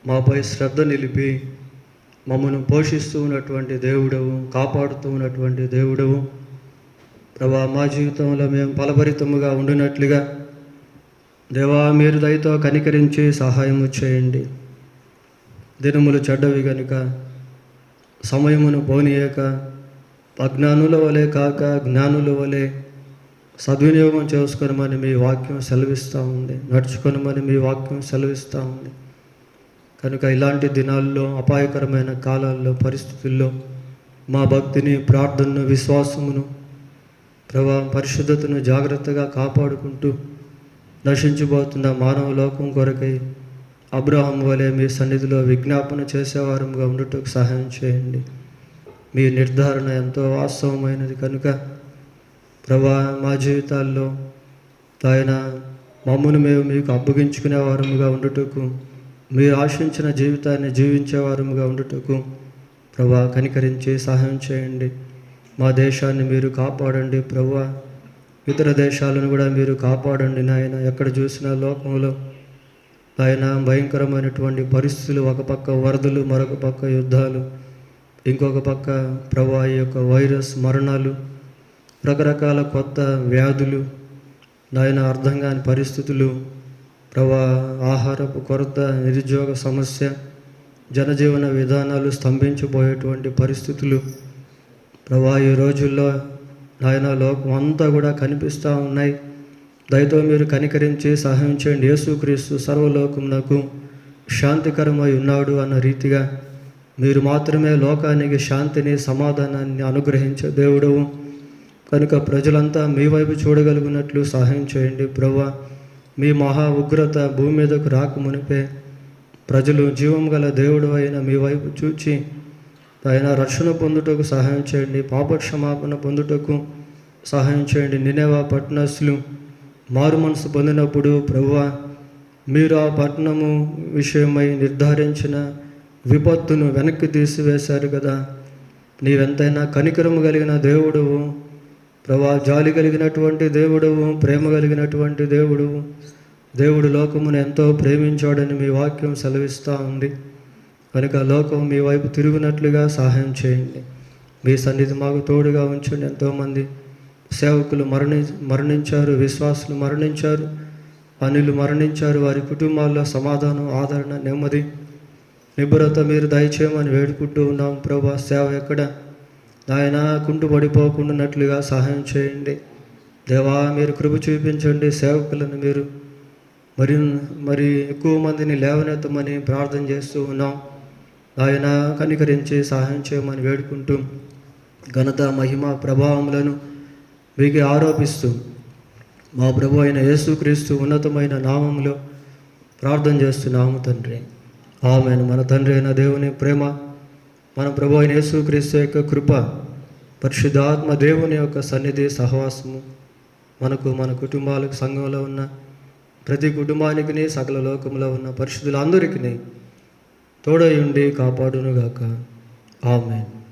మాపై శ్రద్ధ నిలిపి మమ్మల్ని పోషిస్తూ ఉన్నటువంటి దేవుడవు, కాపాడుతూ ఉన్నటువంటి దేవుడవు ప్రభా. మా జీవితంలో మేము ఫలభరితముగా ఉండినట్లుగా దేవా మీరు దయతో కనికరించి సహాయము చేయండి. దినములు చెడ్డవి కనుక సమయమును పోనీయక అజ్ఞానుల వలె కాక జ్ఞానుల వలె సద్వినియోగం చేసుకోనమని మీ వాక్యం సెలవిస్తూ ఉంది, నడుచుకొనమని మీ వాక్యం సెలవిస్తూ ఉంది. కనుక ఇలాంటి దినాల్లో, అపాయకరమైన కాలాల్లో, పరిస్థితుల్లో మా భక్తిని, ప్రార్థనను, విశ్వాసమును ప్రభా, పరిశుద్ధతను జాగ్రత్తగా కాపాడుకుంటూ నశించిపోతున్న మానవ లోకం కొరకై అబ్రహాము వలె మీ సన్నిధిలో విజ్ఞాపన చేసేవారంగా ఉండటకు సహాయం చేయండి. మీ నిర్ధారణ ఎంతో వాస్తవమైనది కనుక ప్రభా మా జీవితాల్లో ఆయన మమ్మల్ని మేము మీకు అప్పగించుకునే వారముగా ఉండటకు, మీరు ఆశించిన జీవితాన్ని జీవించేవారముగా ఉండటకు ప్రభా కనికరించి సహాయం చేయండి. మా దేశాన్ని మీరు కాపాడండి ప్రభువా. ఇతర దేశాలను కూడా మీరు కాపాడండి నాయన. ఎక్కడ చూసినా లోకంలో ఆయన భయంకరమైనటువంటి పరిస్థితులు, ఒక పక్క వరదలు, మరొక పక్క యుద్ధాలు, ఇంకొక పక్క ప్రభా ఈ యొక్క వైరస్ మరణాలు, రకరకాల కొత్త వ్యాధులు నాయన, అర్థం కాని పరిస్థితులు ప్రభా, ఆహారపు కొరత, నిరుద్యోగ సమస్య, జనజీవన విధానాలు స్తంభించిపోయేటువంటి పరిస్థితులు ప్రభా ఈ రోజుల్లో నాయన లోకం అంతా కూడా కనిపిస్తూ ఉన్నాయి. దయతో మీరు కనికరించి సహాయం చేయండి. యేసుక్రీస్తు సర్వలోకమునకు శాంతికరమై ఉన్నాడు అన్న రీతిగా మీరు మాత్రమే లోకానికి శాంతిని, సమాధానాన్ని అనుగ్రహించే దేవుడవు కనుక ప్రజలంతా మీ వైపు చూడగలిగినట్లు సహాయం చేయండి ప్రభువా. మీ మహా ఉగ్రత భూమి మీదకు రాకమునిపే ప్రజలు జీవం గల దేవుడు అయిన మీ వైపు చూచి ఆయన రక్షణ పొందుటకు సహాయం చేయండి, పాప క్షమాపణ పొందుటకు సహాయం చేయండి. నినెవా పట్టణస్థులు మారు మనసు పొందినప్పుడు ప్రభువా మీరు ఆ పట్టణము విషయమై నిర్ధారించిన విపత్తును వెనక్కి తీసివేశారు కదా. నీవెంతైనా కనికరము కలిగిన దేవుడువు ప్రభువా, జాలి కలిగినటువంటి దేవుడువు, ప్రేమ కలిగినటువంటి దేవుడువు. దేవుడు లోకమును ఎంతో ప్రేమించాడని మీ వాక్యం సెలవిస్తూ ఉంది. కనుక లోకం మీ వైపు తిరుగునట్లుగా సహాయం చేయండి. మీ సన్నిధి మాకు తోడుగా ఉంచండి. ఎంతోమంది సేవకులు మరణించారు, విశ్వాసులు మరణించారు, అన్యులు మరణించారు. వారి కుటుంబాల్లో సమాధానం, ఆదరణ, నెమ్మది, నిబ్బరత మీరు దయచేయమని వేడుకుంటూ ఉన్నాం. ప్రభా, సేవ ఎక్కడ నాయన కుంటుపడిపోకుండానట్లుగా సహాయం చేయండి. దేవా, మీరు కృప చూపించండి. సేవకులను మీరు మరి ఎక్కువ మందిని లేవనెత్తమని ప్రార్థన చేస్తూ ఉన్నాం. ఆయన కనికరించి సహాయం చేయమని వేడుకుంటూ ఘనత, మహిమ, ప్రభావములను మీకు ఆరోపిస్తూ మా ప్రభు అయిన యేసుక్రీస్తు ఉన్నతమైన నామములో ప్రార్థన చేస్తున్నాము తండ్రి. ఆమేన్. మన తండ్రి అయిన దేవుని ప్రేమ, మన ప్రభు అయిన యేసుక్రీస్తు యొక్క కృప, పరిశుద్ధాత్మ దేవుని యొక్క సన్నిధి, సహవాసము మనకు, మన కుటుంబాలకు, సంఘంలో ఉన్న ప్రతి కుటుంబానికి, సకల లోకంలో ఉన్న పరిశుద్ధులందరికీ తోడై ఉండి కాపాడునుగాక. ఆమేన్.